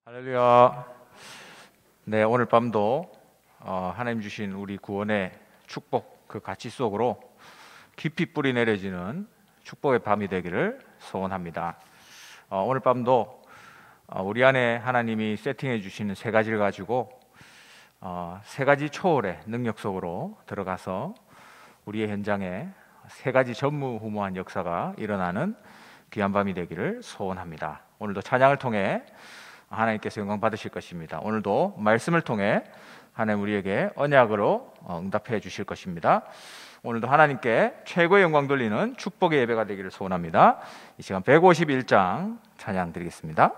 할렐루야. 네, 오늘 밤도 하나님 주신 우리 구원의 축복 그 가치 속으로 깊이 뿌리 내려지는 축복의 밤이 되기를 소원합니다. 오늘 밤도 우리 안에 하나님이 세팅해 주시는 세 가지를 가지고 세 가지 초월의 능력 속으로 들어가서 우리의 현장에 세 가지 전무후무한 역사가 일어나는 귀한 밤이 되기를 소원합니다. 오늘도 찬양을 통해 하나님께서 영광 받으실 것입니다. 오늘도 말씀을 통해 하나님 우리에게 언약으로 응답해 주실 것입니다. 오늘도 하나님께 최고의 영광 돌리는 축복의 예배가 되기를 소원합니다. 이 시간 151장 찬양 드리겠습니다.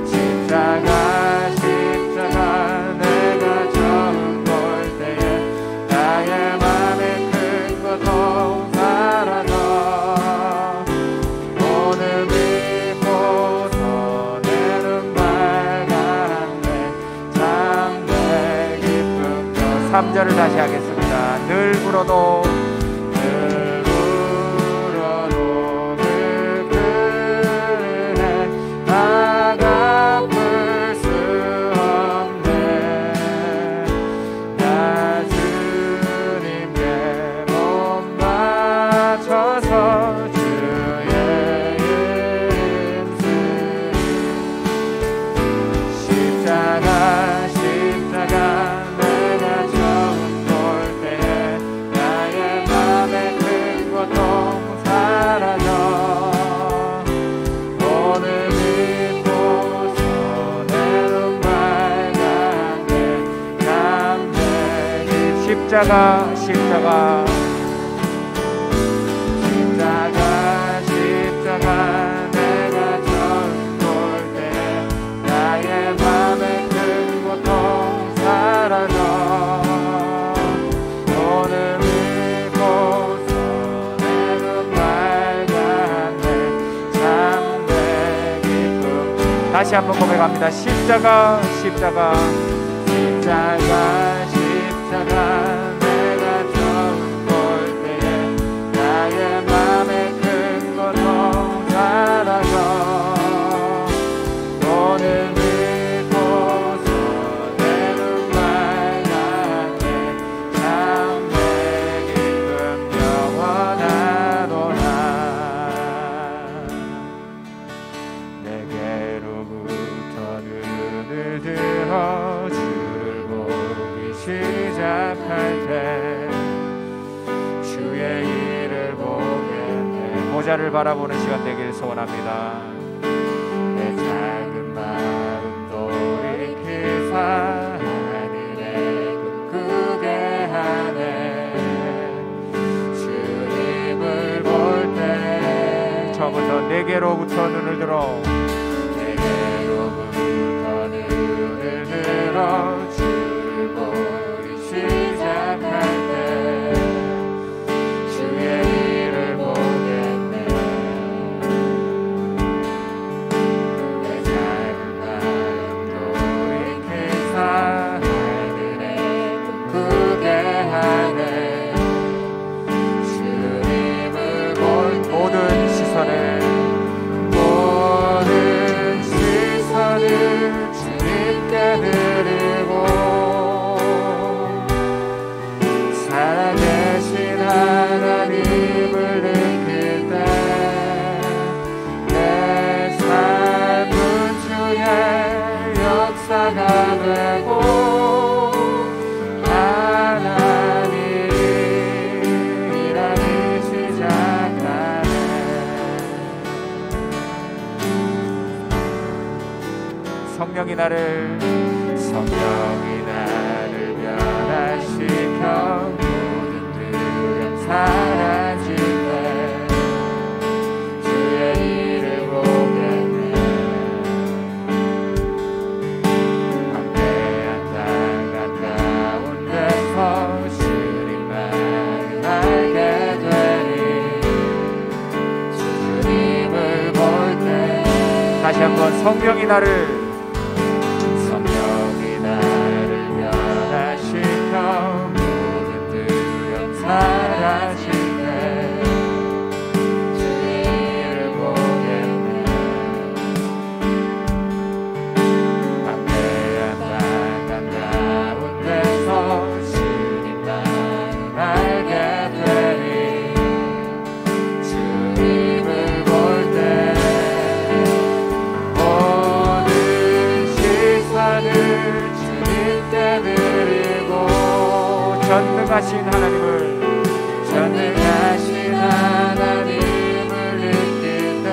십자가 내가 처음 볼 때에 나의 맘에 큰 고통 사라져 오늘 믿고서 내 눈 밝았네 참내 기쁨 3절을 다시 하겠습니다. 늘 울어도 십자가 내가 처음 볼 때 나의 맘에 큰 고통 사라져 오늘 믿고서 내 눈 밝았네 참내 기쁨 다시 한번 고백합니다. 십자가 내가 처음 볼 때에 나의 맘에 큰 고통 사라져 오늘 믿고서 내 눈 밝았네 참내 기쁨 영원하도다 내게로부터 눈을 들어 주를 보기 시작할 때 주의 일을 보게 돼 보좌를 바라보는 시간 되길 소원합니다. 내게로부터 눈을 들어 주를 보기 시작할 때 주의 일을 보겠네. 내 작은 마음 돌이키사 하늘에 꿈꾸게 하네. 주님을 볼 모든 시선을 주님께 드리고 살아계신 하나님을 느낄 때 내 삶은 주의 역사가 되고 하나님이 일하기 시작하네. 성령이 나를 변화시켜 모든 두려움 사라질 때 주의 일을 보겠네. 광대한 땅 가운데서 주님만을 알게 되니 주님을 볼 때 다시 한번 성령이 나를 모든 두려움 사라질 때 주의 일을 보겠네. 광대한 땅 가운데서 주님만 알게 되니 주님을 볼 때 모든 시선을 주님께 드리고 전능하신 하나님을 느낄 때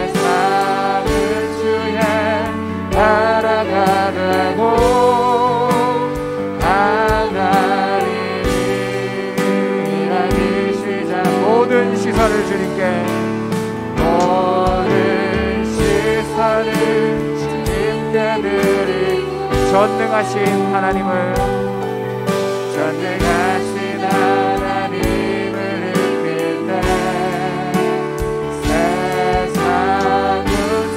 세상은 주의 나라가 되고 하나님이 일하기 시작. 모든 시선을 주님께 드리 전능하신 하나님을 느낄 때 세상은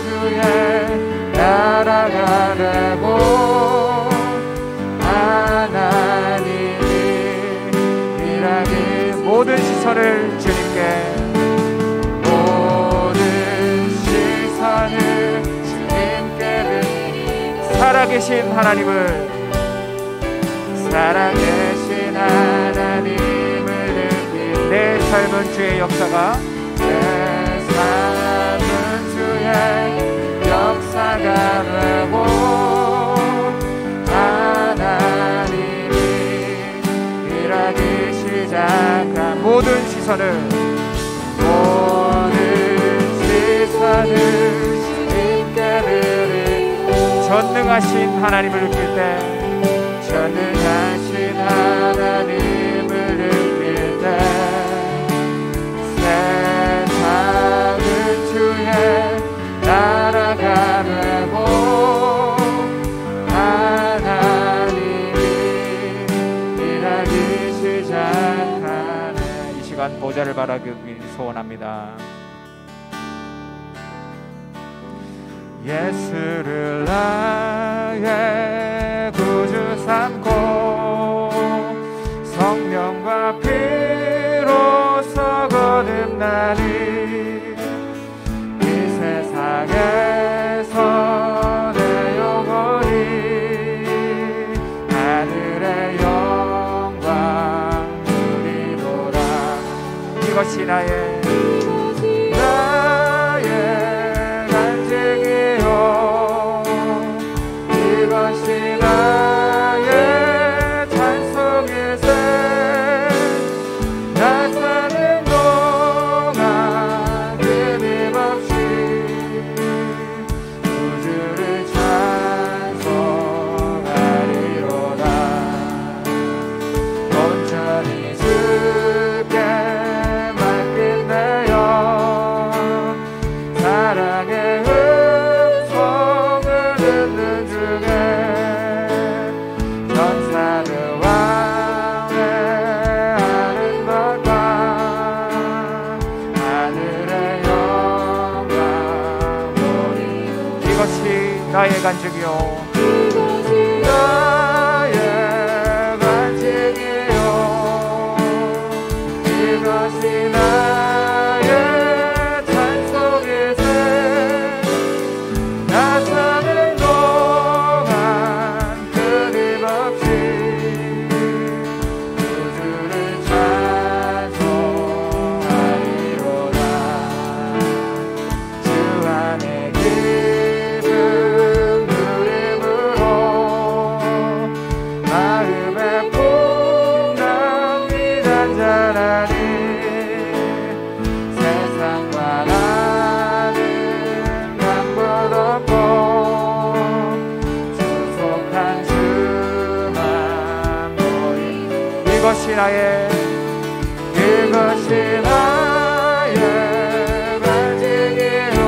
주의 나라가 되고 하나님이 일하기 모든 시선을 주님께 살아계신 하나님을 느낄 내 삶은 주의 역사가 되고 하나님이 일하기 시작한 모든 시선을 주님께 드리 전능하신 하나님을 느낄 때 세상은 주의 나라가 되고 하나님이 일하기 시작하네. 이 시간 보좌를 바라기 소원합니다. 예수를 나의 구주 삼고 성령과 피로써 거듭나니 이 세상에서 내 영혼이 하늘의 영광 누리노라. 이것이 나의 찬송일세. 나 사는 동안 나의 간증이요 나의 간증이요 이것이 나의 찬송의 새 나 사는 동안 끊임없이 우주를 찬송하리로다 주 안에 기쁨 누림으로 마음의 풍랑이 잔잔하니 세상과 나는 양보 없고 주속한 주만 보이 이것이 나의 간증이요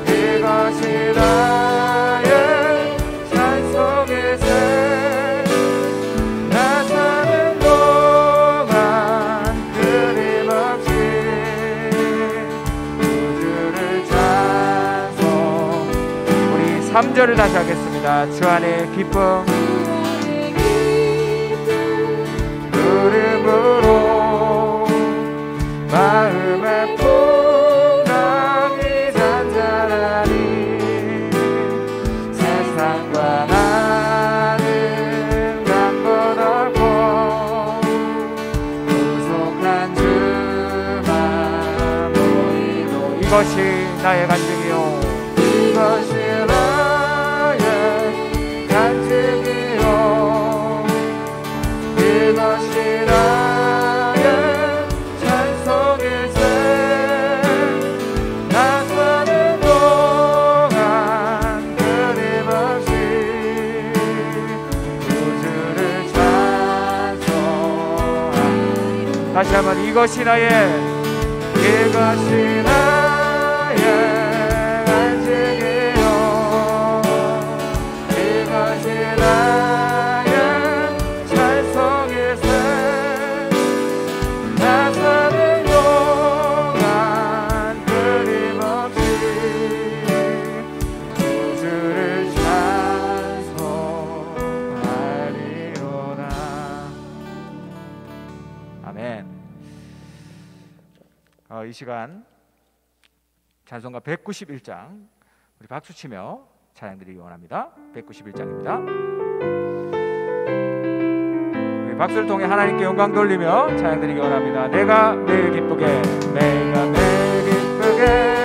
이것이 나의 찬송의 새 나 사는 동안 끊임없이 우주를 찬송 우리 3절을 다시 하겠습니다. 주 안에 기쁨 누림으로 마음의 풍랑이 잔잔하니 세상과 나는 양보 없고 구속한 주만 보이고 이것이 나의 간증이요 이것이 나의 간증이요 이것이 나의 찬송의 새 나 사는 동안 끊임없이 우주를 찬송하리 다시 한번 이것이 나의 간증이요 이것이 나의 찬송의 새 나 사는 동안 끊임없이 우주를 찬송하리로다. 아멘. 이 시간 찬송가 191장 우리 박수치며 찬양드리기 원합니다. 191장입니다. 우리 박수를 통해 하나님께 영광 돌리며 찬양드리기 원합니다. 내가 매일 기쁘게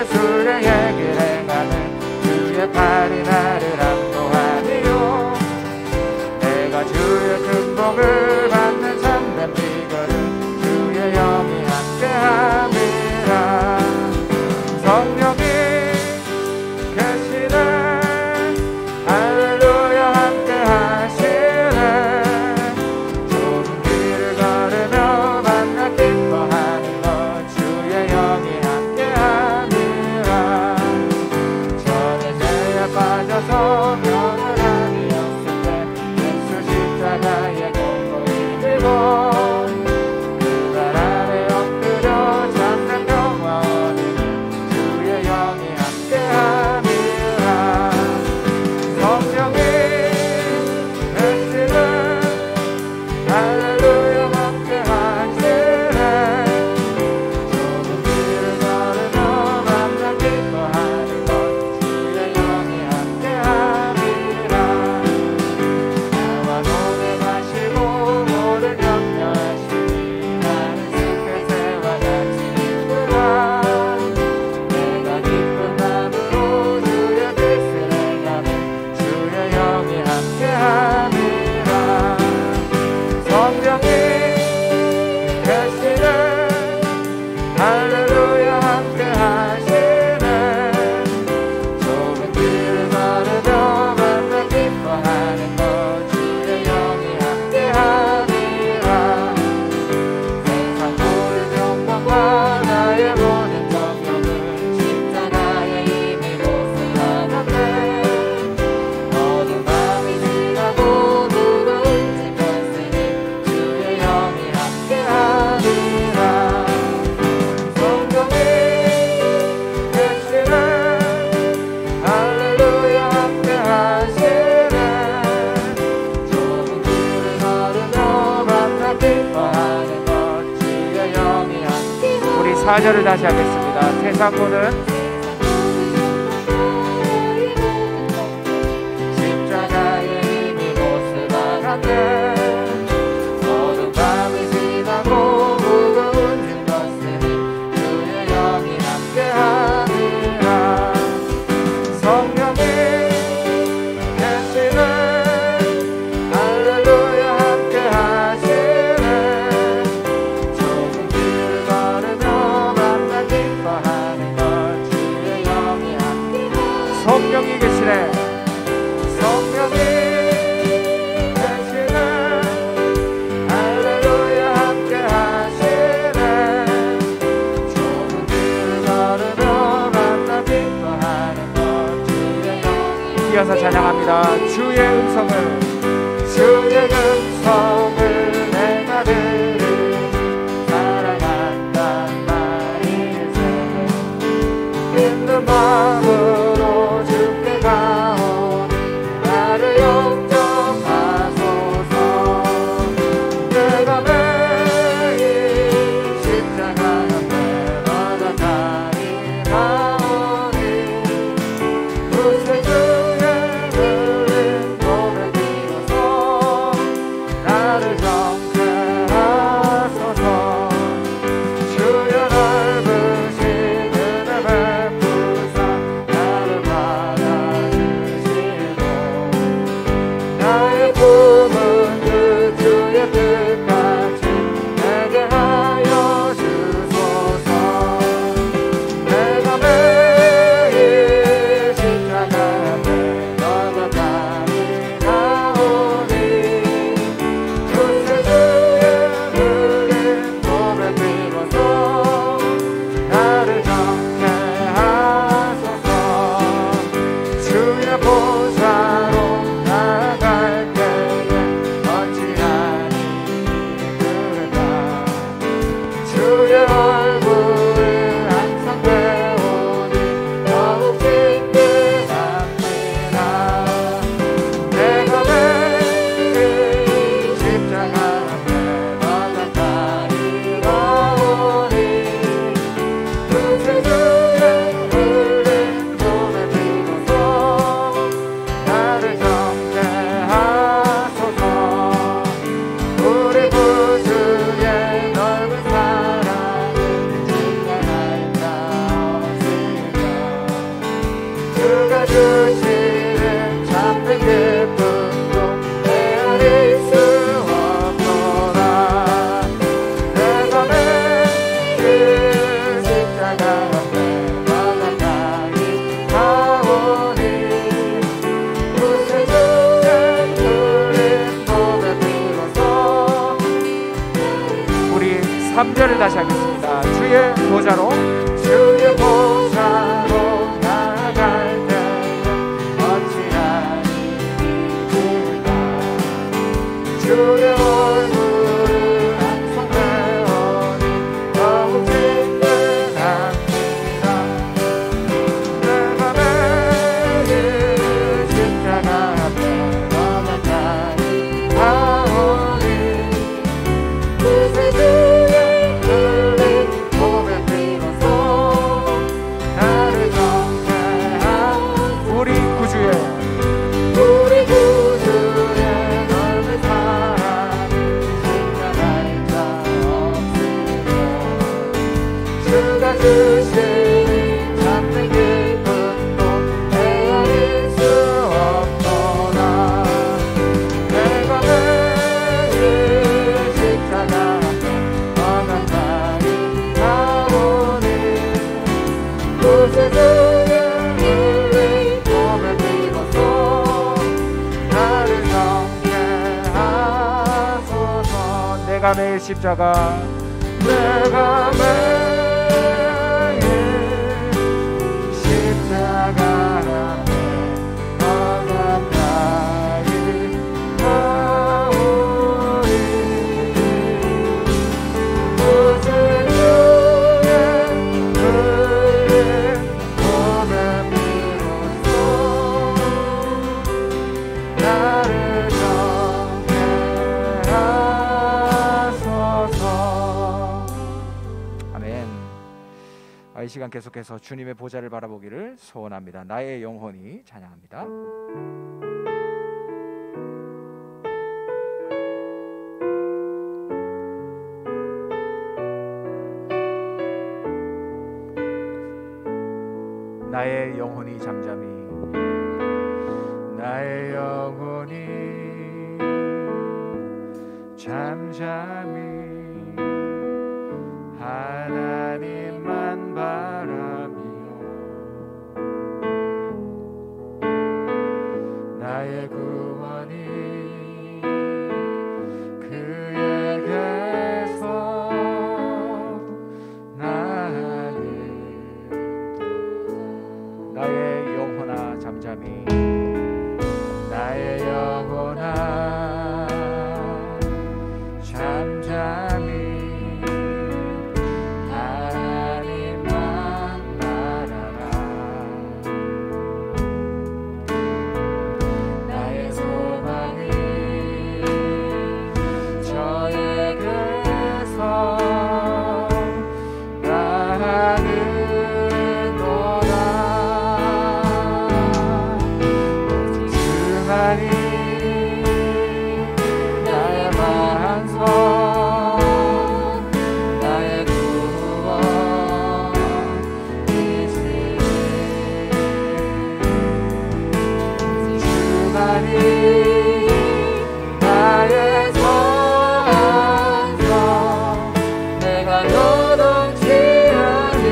수령의 길 행하는 주의 팔이 나를 안보하니요 내가 주의 큰 복을 받는 참된 비결은 주의 영이 함께함이라 성령이 계시네 할렐루야 함께하시네 좋은 길을 걸으며 만나 기뻐하는 것 주의 영이 4절을 다시 하겠습니다. 세상 모든 십자가의 힘이 못 쓰나간대. 어두운 밤이 지나고 무거운 것으니 주의 영이 함께하리라. 성령이 계시네. 할렐루야 함께하시네. 좁은 길을 걸으며 만나 기뻐하는 것 주의 영이 함께하시네. 성령이 계시네. 성령이 계시네. 할렐루야 함께하시네. 좁은 길을 걸으며 만나 기뻐하는 것 주의 영이. 이어서 찬양합니다. 주의 음성을 내가 들으니 사랑한단 말일세. 믿는 마음으로 주께 가오니 나를 영접하소서. 내가 매일 십자가 앞에 나가리 나오니 구세주의 흘린 몸을 빌어서 나를 정죄하소서. 주여 넓으신 은혜 베푸사 나를 받아주시고 나의 품은 그 주의 뜻같이 내게 하여 주소서. 내가 매일 십자가 앞에 너가 가리 나오니 구세주의 흘린 몸을 빌어서 나를 정죄하소서. 주의 보좌로 나아갈 때에 어찌하니 그럴까. 주의 얼굴을 항상 배우니 더욱 친근합니다. 내가 매일 십자가 앞에 너가 가리 나오니 구세주의 흘린 몸을 빌어서 나를 정죄하소서. 우리 구주의 넓은 사랑을 증명할 자 없으며 주가 주시는 참된 기쁨도 헤아릴 수 없도다. 내가 매일 십자가 앞에 너가 가리 나오니 구세주의 흘린 몸을 빌어서. 우리 3절을 다시 하겠습니다. 주의 보좌로 나아갈 때에 어찌하니 그럴까. 주의 얼굴을 항상 배우니 더욱 친근합니다. 내가 매일 십자가 앞에 너가 가리 나오니 구세주의 흘린 몸을 빌어서 나를 정죄하소서. 우리 구주의 넓은 사랑을 증명할 자 없으며 주가 주신 참된 기쁨도 헤아릴 수 없도다. 내가 매일 십자가 앞에 너가 가리 나오니 구세주의 흘린 몸을 빌어서 나를 정죄하소서. 내가 매일 십자가 앞에 너가 가리 나오니 구세주의 흘린 몸을 빌어서 나를 정죄하소서. 아멘. 시간 계속해서 주님의 보좌를 바라보기를 소원합니다. 나의 영혼이 찬양합니다. 나의 영혼이 잠잠히, 나의 영혼이 잠잠히 하나님만 바라며 나의 구원이 그에게서 나는 나의 영혼아 잠잠히, 나의 영혼아 잠잠히 하나님만 바라라. 나의 소망이 저에게서 나는도다. 주만이 나의 반석, 나의 구원이시니. 주만이 나의 반석, 내가 요동치 않을.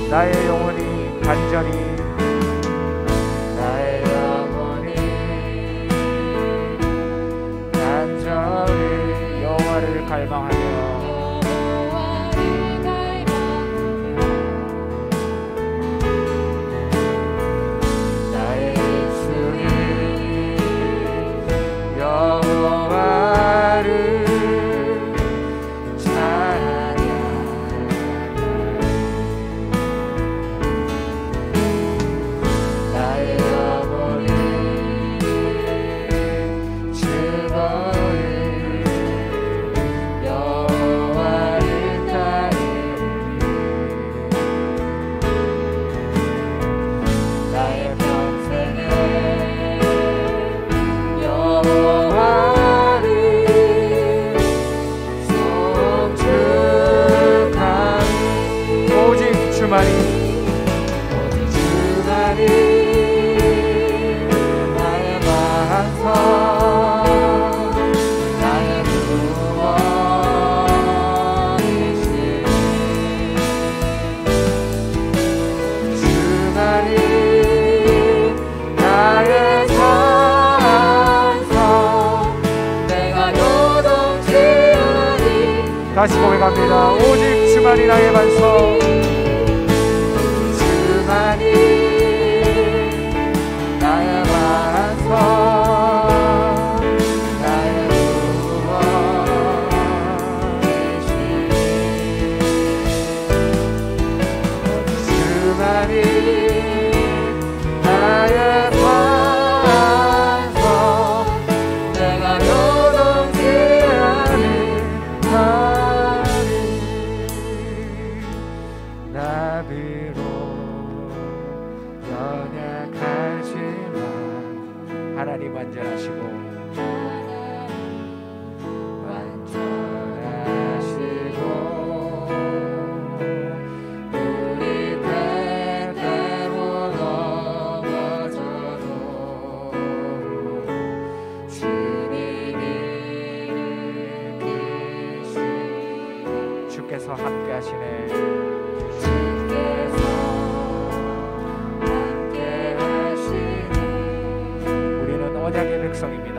나의 영혼이 간절히, 나의 영혼이 간절히 여호와를 갈망하며 나의 입술이 여호와를 찬양하리. 나의 영혼이 즐거이 여호와를 따르리. 나의 평생에 여호와를 송축하리. 오직 주만이, 오직 주만이 나의 반석, 나의 구원이시니. 주만이 나의 반석, 내가 요동치 않으리. 다시 고백합니다. 오직 주만이 나의 반석, 주만이 나의 반석, 나의 구원이시니. 주만이 나의 반석, 내가 요동치 않을 하리. 나비로 연약하지만 하나님 완전하시고 우리 때때로 넘어져도 주님이 계시니. 주께서 함께 하시네. 주께서 함께 하시니. 우리는 언약의 백성입니다.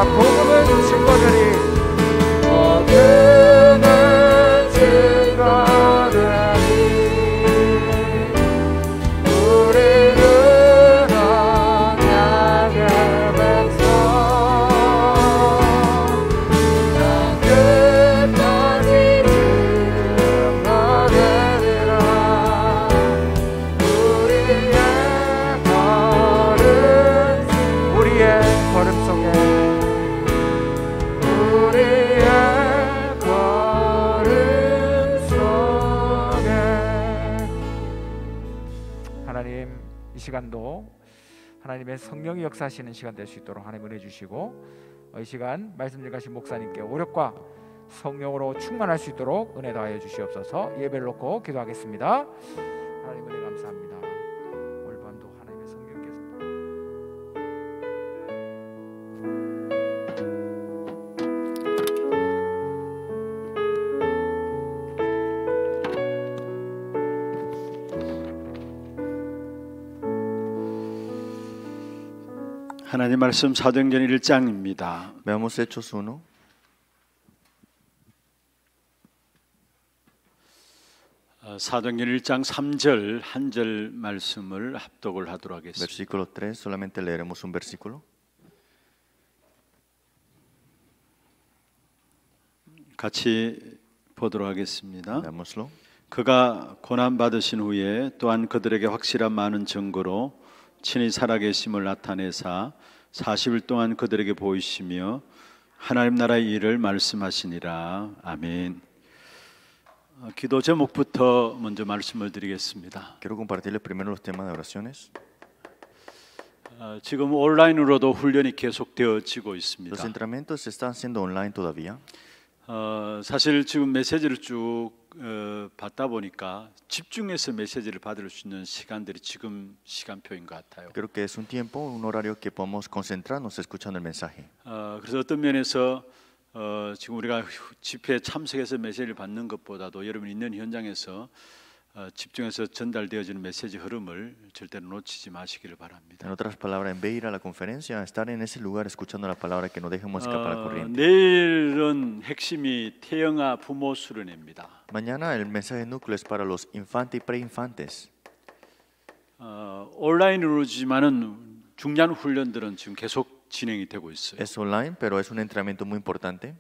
복음은 증거되리 복음은 증거되리 우리는 언약의 백성 난 끝까지 증거되리라 우리의 걸음 속에 우리의 걸음 속에 하나님 이 시간도 하나님의 성령이 역사하시는 시간 될 수 있도록 하나님 은혜 주시고 이 시간 말씀 전하신 목사님께 오력과 성령으로 충만할 수 있도록 은혜 더하여 주시옵소서. 예배를 놓고 기도하겠습니다. 하나님 은혜 감사합니다. 오늘 밤도 하나님의 성령께서 하나님 말씀 사도행전 1장입니다. Veamos Hechos 1, 사도행전 1장 3절 한 절 말씀을 합독을 하도록 하겠습니다. versículo 3, solamente leeremos un versículo. 같이 보도록 하겠습니다. Leámoslo. 그가 고난 받으신 후에 또한 그들에게 확실한 많은 증거로 친히 살아계심을 나타내사 40일 동안 그들에게 보이시며 하나님 나라의 일을 말씀하시니라. 아멘. 기도 제목부터 먼저 말씀을 드리겠습니다. Quiero compartirles primero los temas de oraciones. 지금 온라인으로도 훈련이 계속되어지고 있습니다. Los entrenamientos se están haciendo online todavía. 사실 지금 메시지를 쭉 받다 보니까 집중해서 메시지를 받을 수 있는 시간들이 지금 시간표인 것 같아요. Creo que es un tiempo, un horario que podemos concentrarnos escuchando el mensaje. 그래서 어떤 면에서 지금 우리가 집회에 참석해서 메시지를 받는 것보다도 여러분이 있는 현장에서 집중해서 전달되어지는 메시지 흐름을 절대로 놓치지 마시기를 바랍니다. En otras palabras, en vez de ir a la conferencia, estar en ese lugar escuchando la palabra, que no dejemos escapar la corriente. 내일은 핵심이 태영아 부모 수련회입니다. Mañana el mensaje núcleo es para los infantes y preinfantes. 온라인으로지만은 중요한 훈련들은 지금 계속 진행이 되고 있어요. Es online, pero es un entrenamiento muy importante.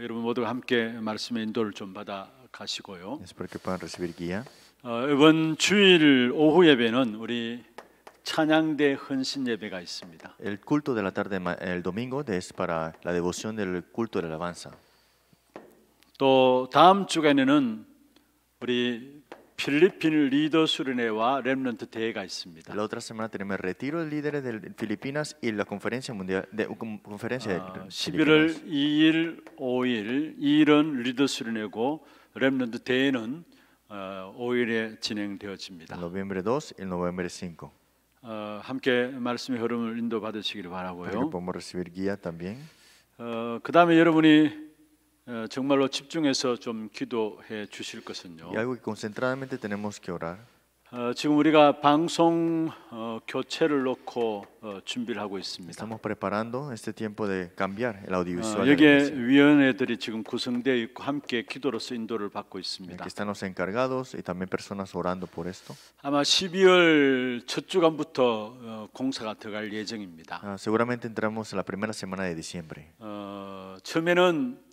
여러분 모두가 함께 말씀의 인도를 좀 받아 가시고요. Espero que puedan recibir guía. 이번 주일 오후 예배는 우리 찬양대 헌신 예배가 있습니다. El culto de la tarde, el domingo, es para la devoción del culto de la alabanza. 또 다음 주간에는 우리 필리핀 리더 수련회와 렘넌트 대회가 있습니다. La otra semana tenemos el retiro de líderes de Filipinas y la conferencia mundial de conferencia de 11월 2일, 5일 2일은 리더 수련회고 렘넌트 대회는 5일에 진행되어집니다. Noviembre 2 y el noviembre 5. 함께 말씀의 흐름을 인도 받으시기를 Para que 바라고요. podamos recibir guía también. 그다음에 여러분이 정말로 집중해서 좀 기도해 주실 것은요. Y algo que concentradamente tenemos que orar. 지금 우리가 방송 교체를 놓고 준비를 하고 있습니다. Estamos preparando este tiempo de cambiar el audiovisual. de la 여기에 iglesia. 위원회들이 지금 구성되어 있고 함께 기도로서 인도를 받고 있습니다. Aquí están los encargados y también personas orando por esto. 아마 12월 첫 주간부터 공사가 들어갈 예정입니다. Seguramente entramos en la primera semana de diciembre. 처음에는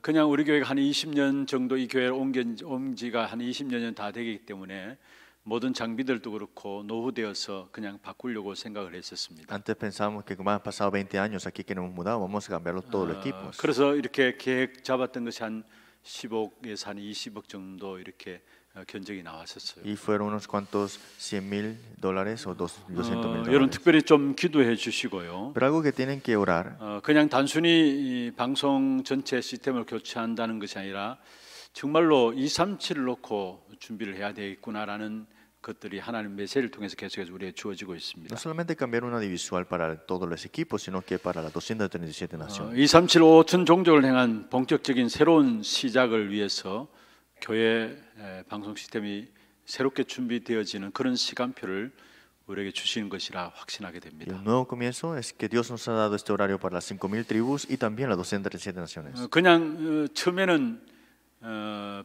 그냥 우리 교회가 한 20년 정도 이 교회를 온 지가 한 20년 다 되기 때문에 모든 장비들도 그렇고 노후되어서 그냥 바꾸려고 생각을 했었습니다. Antes pensábamos que como han pasado 20 años aquí que nos hemos mudado, vamos a cambiarlo todos los equipos. 그래서 이렇게 계획 잡았던 것이 한 10억에서 한 20억 정도 이렇게 견적이 나왔었어요. Y fueron unos cuantos $100,000 o $200,000. 여러분 특별히 좀 기도해 주시고요. Pero algo que tienen que orar. 그냥 단순히 이 방송 전체 시스템을 교체한다는 것이 아니라 정말로 237을 놓고 준비를 해야 되겠구나라는 것들이 하나님 메시지를 통해서 계속해서 우리에게 주어지고 있습니다. No solamente cambiar una divisual para todos los equipos, sino que para las 237 naciones. 237 5천 종족을 향한 본격적인 새로운 시작을 위해서 교회 방송 시스템이 새롭게 준비되어지는 그런 시간표를 우리에게 주시는 것이라 확신하게 Y 됩니다. el nuevo comienzo es que Dios nos ha dado este horario para las 5.000 tribus y también las 237 naciones. 그냥 처음에는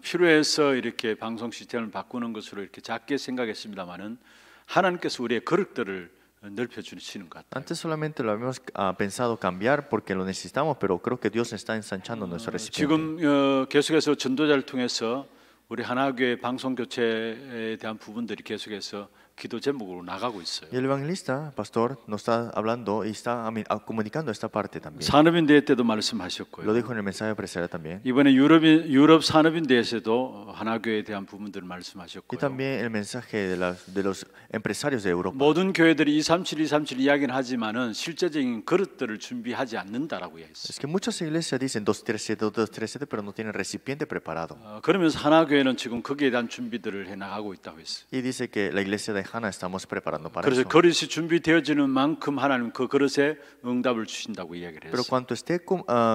필요해서 이렇게 방송 시스템을 바꾸는 것으로 이렇게 작게 생각했습니다만은 하나님께서 우리의 거룩들을 넓혀 주시는 것 같아요. Antes solamente lo habíamos pensado cambiar porque lo necesitamos, pero creo que Dios está ensanchando nuestro recipiente. 지금 계속해서 전도자를 통해서 우리 하나교회 방송 교체에 대한 부분들이 계속해서 기도 제목으로 나가고 있어요. Y el evangelista, pastor, nos está hablando y está comunicando esta parte también. 산업인대회 때도 Lo 말씀하셨고요. dijo en el mensaje empresarial también. 이번에 유럽 산업인대회에서도 하나교회에 대한 부분들을 Y 말씀하셨고요. también el mensaje de los empresarios de Europa. 모든 교회들이 237 이야기는 하지만은 실제적인 그릇들을 준비하지 않는다라고 Es 했어요. que muchas iglesias dicen 237, 237, pero no tienen recipiente preparado. 그러면서 하나교회는 지금 거기에 대한 준비들을 해 나가고 있다고 했어요. Y dice que la iglesia de Hana estamos preparando para 그래서 eso. 그릇이 준비되어지는 만큼 하나님 그 그릇에 응답을 주신다고 이야기를 Pero 했어요. cuando esté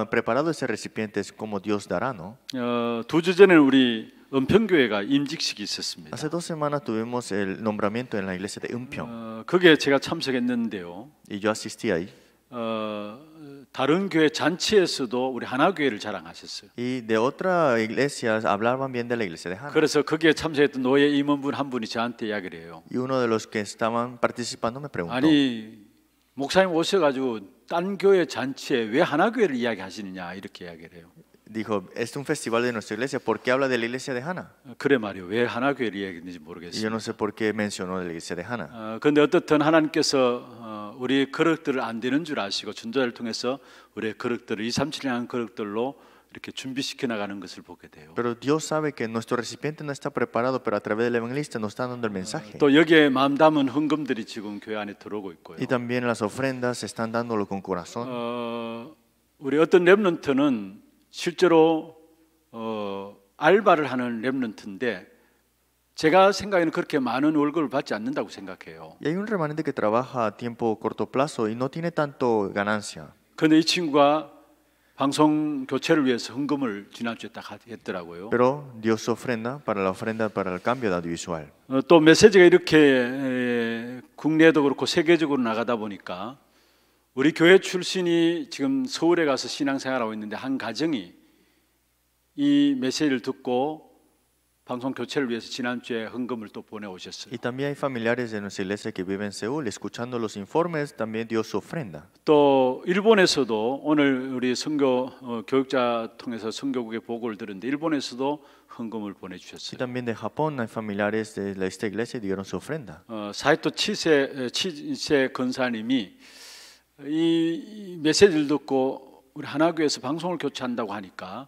preparado ese recipiente es como Dios dará, ¿no? 2주 전에 우리 은평교회가 임직식이 있었습니다. Hace 2 semanas tuvimos el nombramiento en la iglesia de Unpyeong 거기에 제가 참석했는데요. y yo asistí ahí. 다른 교회 잔치에서도 우리 하나교회를 자랑하셨어요. Y de otra iglesia hablaban bien de la iglesia de Hana. 그래서 거기에 참석했던 노예 임원분 한 분이 저한테 이야기를 해요. Y uno de los que estaban participando me preguntó, 아니 목사님 오셔가지고 딴 교회 잔치에 왜 하나교회를 이야기하시느냐 이렇게 이야기를 해요. dijo, es un festival de nuestra iglesia, ¿por qué habla de la iglesia de Hana? 그래 말이요. 왜 하나교회를 이야기했는지 Y yo 모르겠어요. no sé por qué mencionó de la iglesia de Hana. 그런데 어떻든 하나님께서 우리 거룩들을 안 되는 줄 아시고 전도자를 통해서 우리의 거룩들을 237년 거룩들로 이렇게 준비시켜 나가는 것을 보게 돼요. Pero Dios sabe que nuestro recipiente no está preparado, pero a través del evangelista nos está dando el mensaje. 또 여기에 마음 담은 헌금들이 지금 교회 안에 들어오고 있고요. Y también las ofrendas están dándolo con corazón. 우리 어떤 렘넌트는 실제로 알바를 하는 렘넌트인데 제가 생각에는 그렇게 많은 월급을 받지 않는다고 생각해요. Y hay un remanente que trabaja a tiempo corto plazo y no tiene tanto ganancia. 그런데 이 친구가 방송 교체를 위해서 헌금을 지난주에 딱 했더라고요. Pero dio su ofrenda para el cambio de audiovisual. 또 메시지가 이렇게 국내에도 그렇고 세계적으로 나가다 보니까 우리 교회 출신이 지금 서울에 가서 신앙생활하고 있는데 한 가정이 이 메시지를 듣고 방송 교체를 위해서 지난주에 헌금을 또 보내오셨어요. Y también hay familiares de nuestra iglesia que viven en Seúl, escuchando los informes, también dio su ofrenda. 또 일본에서도 오늘 우리 선교 교육자 통해서 선교국의 보고를 들었는데 일본에서도 헌금을 Y 보내주셨어요. también de Japón hay familiares de esta iglesia y dieron su ofrenda. 사이토 치세 건사님이 이 메시지를 듣고 우리 하나교회에서 방송을 교체한다고 하니까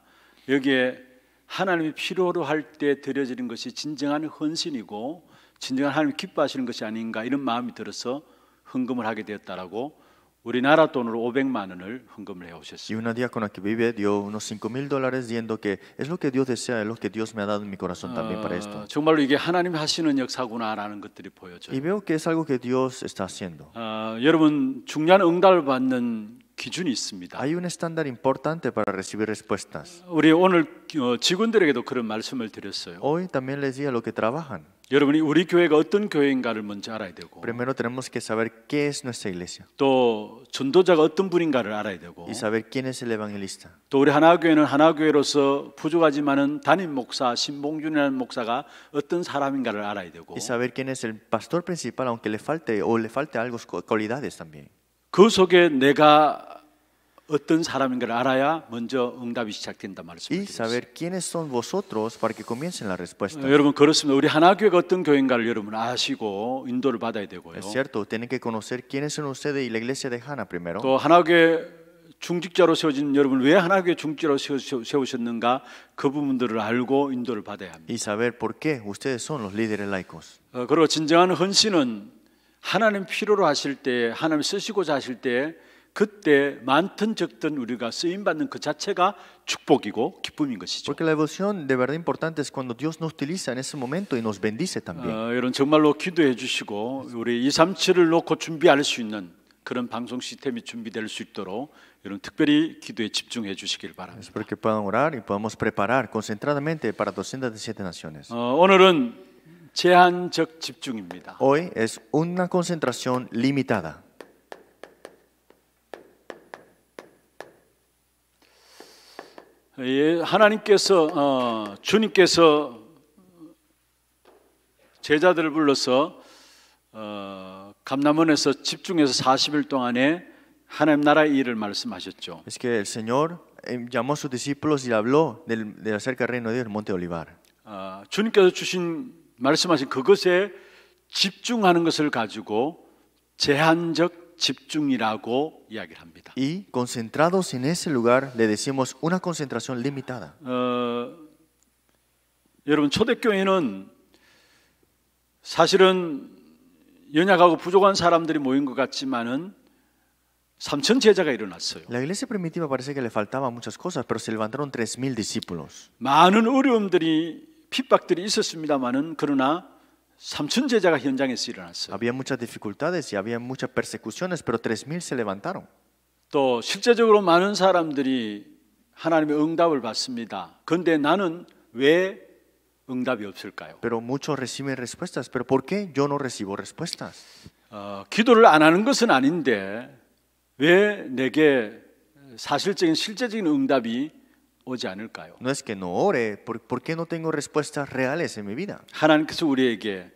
여기에 하나님이 필요로 할 때 드려지는 것이 진정한 헌신이고 진정한 하나님 기뻐하시는 것이 아닌가 이런 마음이 들어서 헌금을 하게 되었다라고 우리나라 돈으로 500만 원을 헌금을 해 Y 오셨어요. una diácona que vive dio unos $5,000 diciendo que es lo que Dios desea, es lo que Dios me ha dado en mi corazón también para esto. 정말로 이게 하나님이 하시는 역사구나라는 것들이 보여져요. Y veo que es algo que Dios está haciendo. 여러분 중요한 응답을 받는 기준이 있습니다. Hay un estándar importante para recibir respuestas. 우리 오늘 직원들에게도 그런 말씀을 드렸어요. Hoy también les di a los que trabajan. 여러분이 우리 교회가 어떤 교회인가를 먼저 알아야 되고 Primero tenemos que saber qué es nuestra iglesia 또 전도자가 어떤 분인가를 알아야 되고 y saber quién es el evangelista. 또 우리 하나교회는 하나교회로서 부족하지만은 담임 목사 신봉준이라는 목사가 어떤 사람인가를 알아야 되고 Y saber quién es el pastor principal, aunque le falte algo, cualidades también. 그 속에 내가 어떤 사람인가를 알아야 먼저 응답이 시작된다 Y 말씀을 드렸어요. saber quiénes son vosotros para que comiencen la respuesta. 여러분 그렇습니다. 우리 하나교회가 어떤 교회인가를 여러분 아시고 인도를 받아야 되고요. Es cierto, tienen que conocer quiénes son ustedes y la iglesia de Hana primero. 또 하나교회 중직자로 세워진 여러분 왜 하나교회 중직자로 세우셨는가 그 부분들을 알고 인도를 받아야 합니다. Y saber por qué ustedes son los líderes laicos. 그리고 진정한 헌신은 하나님 필요로 하실 때 하나님 쓰시고자 하실 때 그때 많든 적든 우리가 쓰임 받는 그 자체가 축복이고 기쁨인 것이죠. Porque la devoción de verdad importante es cuando Dios nos utiliza en ese momento y nos bendice también. 여러분 정말로 기도해 주시고 우리 237을 놓고 준비할 수 있는 그런 방송 시스템이 준비될 수 있도록 여러분 특별히 기도에 집중해 주시길 바랍니다. Espero que puedan orar y podamos preparar concentradamente para 217 naciones. 오늘은 제한적 집중입니다. Hoy es una concentración limitada. 예, 하나님께서 주님께서 제자들을 불러서 감람원에서 집중해서 40일 동안에 하나님 나라의 일을 말씀하셨죠. Es que el Señor llamó a sus discípulos y habló de acerca del reino de Dios en el monte Olivar. 주님께서 말씀하신 그것에 집중하는 것을 가지고 제한적 집중이라고 이야기를 합니다. Y concentrados en ese lugar le decimos una concentración limitada. 여러분 초대교회는 사실은 연약하고 부족한 사람들이 모인 것 같지만은 3,000 제자가 일어났어요. La iglesia primitiva parece que le faltaban muchas cosas, pero se levantaron 3,000 discípulos. 많은 어려움들이 핍박들이 있었습니다만은 그러나 3,000 제자가 현장에서 일어났어요. Había muchas dificultades y había muchas persecuciones, pero 3,000 se levantaron. 또 실제적으로 많은 사람들이 하나님의 응답을 받습니다. 그런데 나는 왜 응답이 없을까요? Pero muchos reciben respuestas, pero ¿por qué yo no recibo respuestas? 기도를 안 하는 것은 아닌데 왜 내게 사실적인 실제적인 응답이 오지 않을까요? No es que no ore, ¿por qué no tengo respuestas reales en mi vida? 하나님께서 우리에게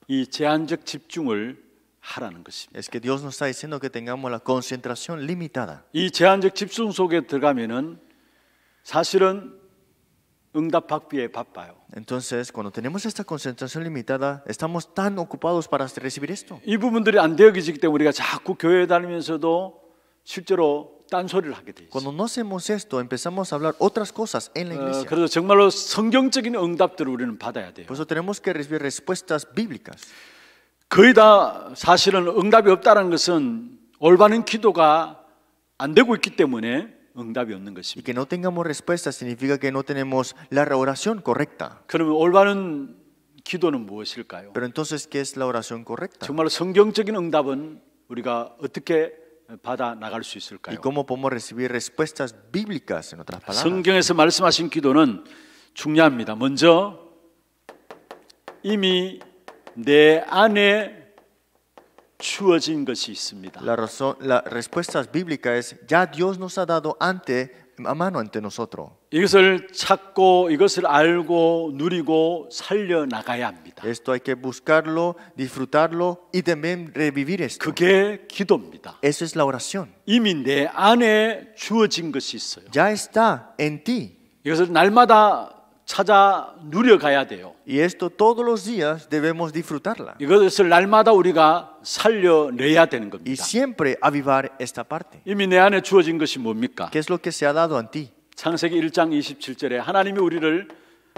이 제한적 집중을 하라는 것입니다. Es que Dios nos está diciendo que tengamos la concentración limitada. 이 제한적 집중 속에 들어가면은 사실은 응답 받기에 바빠요. Entonces, cuando tenemos esta concentración limitada, estamos tan ocupados para recibir esto. 이 부분들이 안 되어지기 때문에 우리가 자꾸 교회 다니면서도 실제로 딴소리를 하게 돼 있어요. Cuando no hacemos esto, empezamos a hablar otras cosas en la iglesia. 그래서 정말로 성경적인 응답들을 우리는 받아야 돼요. Por eso tenemos que recibir respuestas bíblicas. 거의 다 사실은 응답이 없다는 것은 올바른 기도가 안 되고 있기 때문에 응답이 없는 Y 것입니다. que no tengamos respuestas significa que no tenemos la oración correcta. 그러면 올바른 기도는 무엇일까요? Pero entonces, ¿qué es la oración correcta? 정말로 성경적인 응답은 우리가 어떻게 받아 나갈 수 ¿Y 있을까요? cómo podemos recibir respuestas bíblicas, en otras palabras? 성경에서 말씀하신 기도는 중요합니다. 먼저 이미 내 안에 주어진 것이 있습니다. La respuesta bíblica es, ya Dios nos ha dado a mano ante nosotros. 이것을 찾고 이것을 알고 누리고 살려 나가야 합니다. Esto hay que buscarlo, disfrutarlo y también revivir esto. 그게 기도입니다. Eso es la oración. 이미 내 안에 주어진 것이 있어요. Ya está en ti. 이것을 날마다 찾아 누려가야 돼요. Y esto todos los días debemos disfrutarla. 이것을 날마다 우리가 살려내야 되는 Y 겁니다. siempre avivar esta parte. 이미 내 안에 주어진 것이 뭡니까? ¿Qué es lo que se ha dado en ti? 창세기 1장 27절에 하나님이 우리를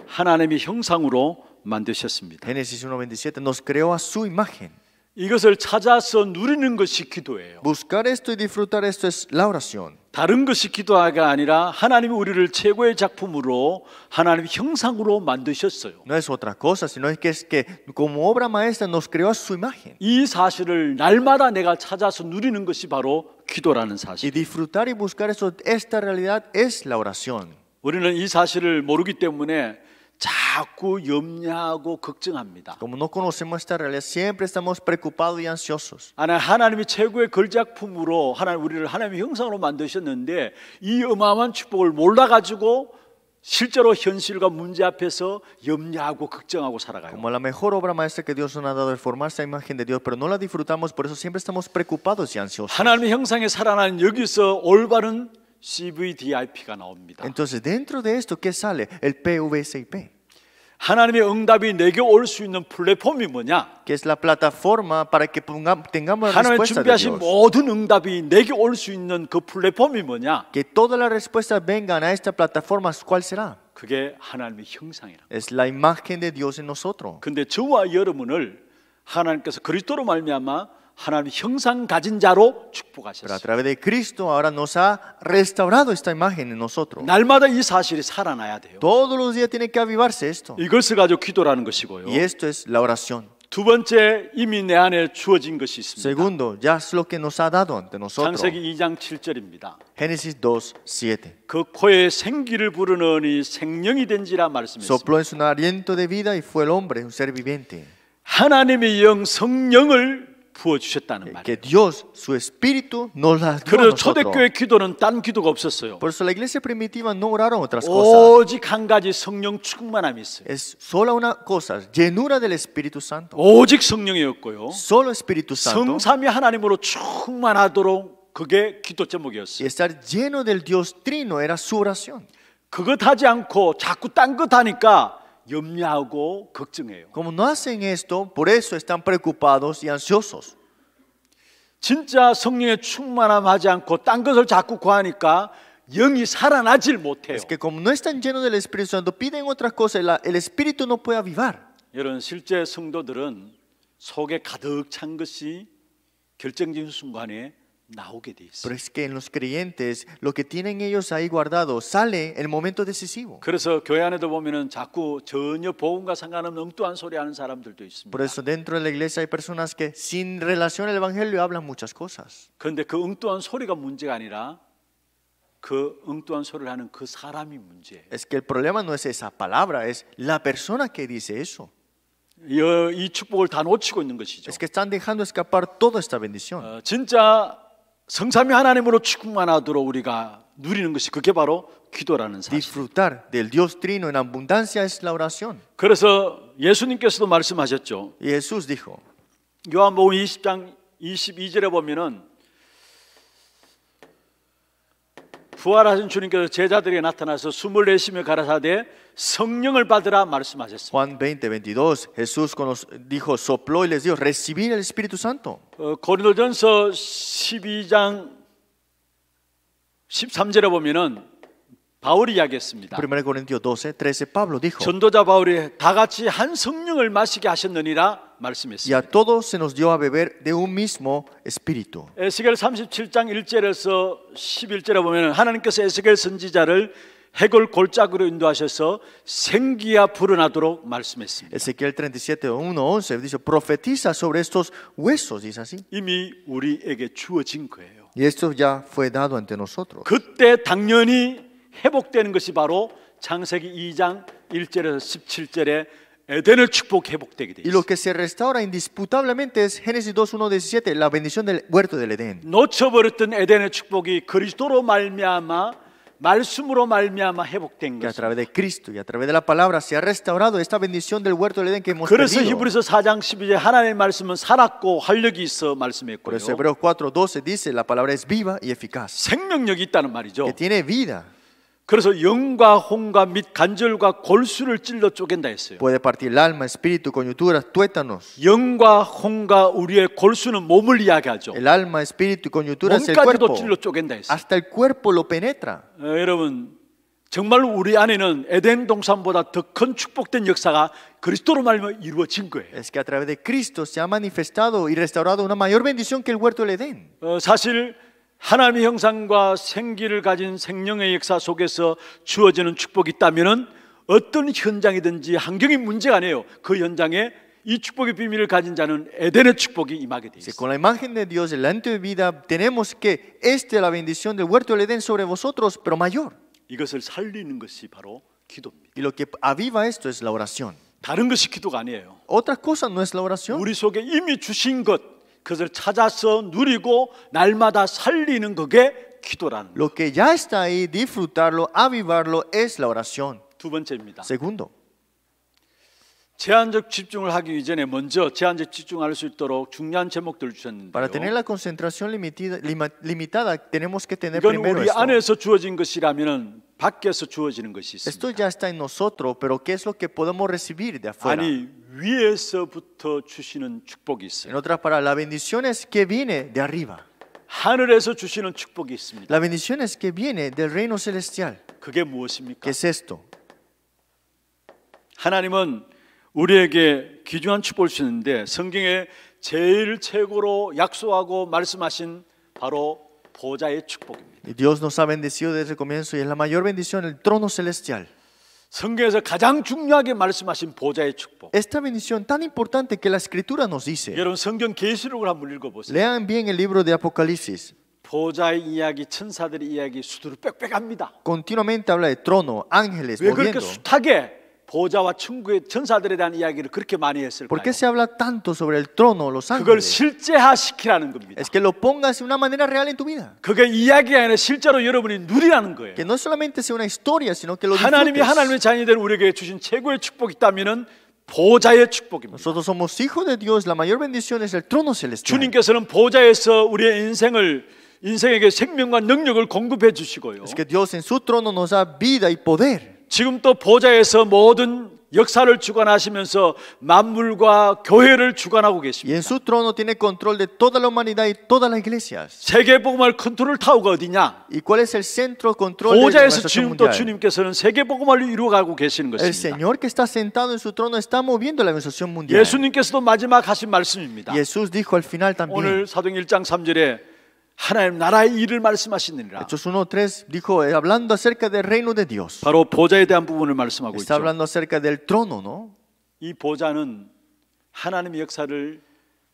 하나님의 형상으로 만드셨습니다. Génesis 1:27 nos creó a su imagen. 이것을 찾아서 누리는 것이 기도예요. Buscar esto y disfrutar esto es la oración. 다른 것이 기도가 아니라 하나님이 우리를 최고의 작품으로 하나님의 형상으로 만드셨어요. No es otra cosa, sino es que como obra maestra nos creó a su imagen. 이 사실을 날마다 내가 찾아서 누리는 것이 바로 기도라는 Y 사실. disfrutar y buscar eso, esta realidad es la oración. 우리는 이 사실을 모르기 때문에 자꾸 염려하고 걱정합니다. Como no conocemos esta realidad, siempre estamos preocupados y ansiosos. 하나님이 최고의 걸작품으로 우리를 하나님의 형상으로 만드셨는데 이 어마어마한 축복을 몰라가지고 실제로 현실과 문제 앞에서 염려하고 걱정하고 살아가요. Como la mejor obra maestra que Dios nos ha dado es formarse a imagen de Dios, pero no la disfrutamos, por eso siempre estamos preocupados y ansiosos. 하나님의 형상에 살아나는 여기서 올바른 CVDIP가 나옵니다. Entonces, dentro de esto, ¿qué sale? El PVSIP. 하나님의 응답이 내게 올 수 있는 플랫폼이 뭐냐? Que es la plataforma para que tengamos la 하나님 respuesta de 준비하신 Dios. 모든 응답이 내게 올 수 있는 그 플랫폼이 뭐냐? Que todas las respuestas vengan a esta plataforma, ¿cuál será? 그게 하나님의 형상이라. Es la imagen de Dios en nosotros. 근데 저와 여러분을 하나님께서 그리스도로 말미암아 하나님의 형상 가진 자로 Pero a 축복하셨어요. través de Cristo ahora nos ha restaurado esta imagen en nosotros. 날마다 이 사실이 살아나야 돼요. Todos los días tiene que avivarse esto. 이것을 가지고 기도라는 것이고요. Y esto es la oración. 두 번째, 이미 내 안에 주어진 것이 있습니다. Segundo, ya es lo que nos ha dado ante nosotros. 창세기 2장 7절입니다. Génesis 2:7. 그 코에 생기를 불어넣으니 생명이 된지라 말씀했습니다. Sopló en su aliento de vida y fue el hombre un ser viviente. 하나님의 영 성령을 부어 주셨다는 말이에요. Que Dios, su espíritu, nos la dio a 그래서 nosotros. 초대교회 기도는 딴 기도가 없었어요. Por eso la iglesia primitiva no oraron otras cosas. 오직 한 가지 성령 충만함이 있어요. Es solo una cosa, llenura del Espíritu Santo. 오직 성령이었고요. Solo Espíritu Santo. 성삼위 하나님으로 충만하도록 그게 기도 Y 제목이었어요. estar lleno del Dios Trino era su oración. 그것 하지 않고 자꾸 딴 것 하니까 염려하고 걱정해요. Como no hacen esto, por eso están preocupados y ansiosos. 진짜 성령의 충만함하지 않고 딴 것을 자꾸 구하니까 영이 살아나질 못해요. Es que como no están llenos del Espíritu Santo, piden otras cosas, el Espíritu no puede avivar. 여러분, 실제 성도들은 속에 가득 찬 것이 결정적인 순간에 나오게 돼 있어요. Pero es que en los creyentes, lo que tienen ellos ahí guardado sale en el momento decisivo. 그래서 교회 안에도 보면은 자꾸 전혀 복음과 상관없는 엉뚱한 소리 하는 사람들도 있습니다. Por eso dentro de la iglesia hay personas que sin relación al Evangelio hablan muchas cosas. 그런데 그 엉뚱한 소리가 문제가 아니라 그 엉뚱한 소리를 하는 그 사람이 문제예요. Es que el problema no es esa palabra, es la persona que dice eso. 이 축복을 다 놓치고 있는 것이죠. Es que están dejando escapar toda esta bendición. 진짜 성삼위 하나님으로 충만하도록 우리가 누리는 것이 그게 바로 기도라는 사실. Disfrutar del Dios Trino en abundancia es la oración. 그래서 예수님께서도 말씀하셨죠. Y Jesús dijo, 요한복음 20장 22절에 보면은 부활하신 주님께서 제자들에게 나타나서 숨을 내쉬며 가라사대 성령을 받으라 말씀하셨습니다. Juan 20:22, Jesús dijo, sopló y les dijo, recibir el Espíritu Santo. 고린도전서 12장 13절에 보면은 바울이 이야기했습니다. 1 Corintios 12:13, Pablo dijo, 전도자 바울이 다 같이 한 성령을 마시게 하셨느니라 y a 말씀했습니다. todos se nos dio a beber de un mismo espíritu. 에스겔 37장 1절에서 11절에 보면 하나님께서 에스겔 선지자를 해골 골짜기로 인도하셔서 생기가 불어나도록 말씀했습니다. Ezequiel 37:1-11 dice, profetiza sobre estos huesos, dice así. 이미 우리에게 주어진 거예요. Y esto ya fue dado ante nosotros. 그때 당연히 회복되는 것이 바로 창세기 2장 1절에서 17절에 에덴의 축복 회복되게 돼 Y lo 있어요. que se restaura indisputablemente es Génesis 2:1-17, la bendición del huerto del Edén. 놓쳐버렸던 에덴의 축복이 그리스도로 말미암아 말씀으로 말미암아 회복된 Que a 것입니다. través de Cristo y a través de la palabra se ha restaurado esta bendición del huerto del Edén que hemos 그래서 perdido. 히브리서 4장 12절에 하나님의 말씀은 살았고 활력이 있어 Por 말씀했고요. eso Hebreos 4:12 dice, la palabra es viva y eficaz, 생명력이 있다는 말이죠. que tiene vida. 그래서 영과 혼과 및 관절과 골수를 찔러 쪼갠다 했어요. Puede partir el alma, espíritu, coyunturas, tuétanos. 영과 혼과 우리의 골수는 몸을 이야기하죠. El alma, espíritu y coyunturas es el 몸까지도 cuerpo. 찔러 쪼갠다 했어요. Hasta el cuerpo lo penetra. 여러분 정말 우리 안에는 에덴 동산보다 더 큰 축복된 역사가 그리스도로 말미암아 이루어진 거예요. Es que a través de Cristo se ha manifestado y restaurado una mayor bendición que el huerto del Edén. 사실 하나님의 형상과 생기를 가진 생명의 역사 속에서 주어지는 축복이 있다면은 어떤 현장이든지 환경이 문제가 아니에요. 그 현장에 이 축복의 비밀을 가진 자는 에덴의 축복이 임하게 돼 Si 있어요. con la imagen de Dios delante de vida tenemos que esta es la bendición del huerto del Edén sobre vosotros, pero mayor. 이것을 살리는 것이 바로 기도입니다. Y lo que aviva esto es la oración. 다른 것이 기도가 아니에요. Otra cosa no es la oración. 우리 속에 이미 주신 것 그것을 찾아서 누리고 날마다 살리는 그게 기도라는 거예요. Lo que ya está ahí, disfrutarlo, avivarlo, es la oración. 두 번째입니다. Segundo, 제한적 집중을 하기 이전에 먼저 제한적 집중할 수 있도록 중요한 제목들을 para tener 주셨는데요. la concentración limitada, tenemos que tener 이건 primero 우리 esto. 안에서 주어진 것이라면 밖에서 주어지는 것이 Esto 있습니다. ya está en nosotros, pero ¿qué es lo que podemos recibir de afuera? 아니 위에서부터 주시는 축복이 En 있어요. otras palabras, la bendición es que viene de arriba. 하늘에서 주시는 축복이 있습니다. La bendición es que viene del reino celestial. 그게 무엇입니까? ¿Qué es esto? 하나님은 우리에게 귀중한 축복을 주시는데 성경에 제일 최고로 약속하고 말씀하신 바로 보좌의 축복입니다. Y Dios nos ha bendecido desde el comienzo y es la mayor bendición, el trono celestial. 성경에서 가장 중요하게 말씀하신 보좌의 축복. Esta bendición tan importante que la Escritura nos dice. 여러분 성경 계시록을 한번 읽어보세요. Lean bien el libro de Apocalipsis. 보좌의 이야기, 천사들의 이야기 수두룩 빽빽합니다. Continuamente habla de trono, ángeles, 왜 그렇게 moviendo. 숱하게 보좌와 천국의 천사들에 대한 이야기를 그렇게 많이 했을까요? ¿Por qué se habla tanto sobre el trono, los 그걸 ángeles? 실제화시키라는 겁니다. Es que lo pongas de una manera real en tu vida. 그게 이야기가 아니라 실제로 여러분이 누리라는 거예요. Que no solamente sea una historia, sino que lo 하나님이 disfrutes. 하나님의 자녀들 우리에게 주신 최고의 축복이 있다면은 보좌의 축복입니다. Nosotros somos hijos de Dios. La mayor bendición es el trono celestial. 주님께서는 보좌에서 우리의 인생에게 생명과 능력을 공급해 주시고요. Es que Dios en su trono nos da vida y poder. 지금 또 보좌에서 모든 역사를 주관하시면서 만물과 교회를 주관하고 Y en 계십니다. su trono tiene control de toda la humanidad y todas las iglesias. 세계복음을 컨트롤 타워가 어디냐? ¿Y cuál es el centro control de la 보좌에서 organización 지금 또 mundial? 주님께서는 세계복음을 이루어가고 계시는 El 것입니다. Señor que está sentado en su trono está moviendo la organización mundial. 예수님께서도 마지막 하신 말씀입니다. Jesús dijo al final también. 오늘 사도행 1장 3절에 하나님 나라의 일을 말씀하시느니라. Hechos 1:3 dijo, hablando acerca del reino de Dios. 바로 보좌에 대한 부분을 말씀하고 Está 있죠. hablando acerca del trono, ¿no? 이 보좌는 하나님의 역사를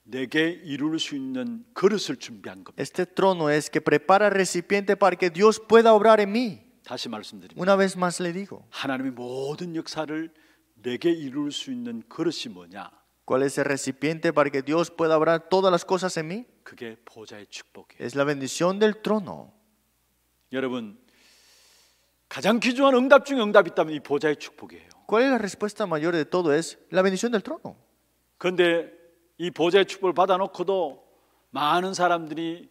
내게 이룰 수 있는 그릇을 준비한 겁니다. Este trono es que prepara el recipiente para que Dios pueda obrar en mí. 다시 말씀드립니다. Una vez más le digo, 하나님의 모든 역사를 내게 이룰 수 있는 그릇이 뭐냐? ¿cuál es el recipiente para que Dios pueda obrar todas las cosas en mí? 그게 보좌의 축복이에요. Es la bendición del trono. 여러분 가장 귀중한 응답 중에 응답이 있다면 이 보좌의 축복이에요. ¿Cuál es la respuesta mayor de todo? Es la bendición del trono. 그런데 이 보좌의 축복을 받아놓고도 많은 사람들이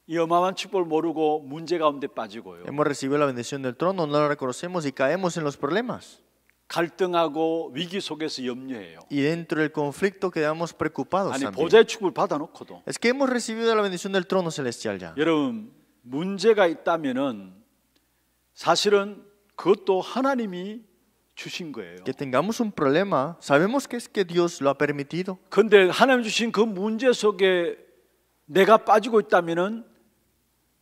이 어마어마한 축복을 모르고 문제 가운데 빠지고요. Hemos recibido la bendición del trono, no la reconocemos y caemos en los problemas. 갈등하고 위기 속에서 염려해요. Y dentro del conflicto quedamos preocupados 아니 también. 보좌의 축복을 받아놓고도 Es que hemos recibido la bendición del trono celestial ya. 여러분 문제가 있다면은 사실은 그것도 하나님이 주신 거예요. Que tengamos un problema, sabemos que es que Dios lo ha permitido. 그런데 하나님 주신 그 문제 속에 내가 빠지고 있다면은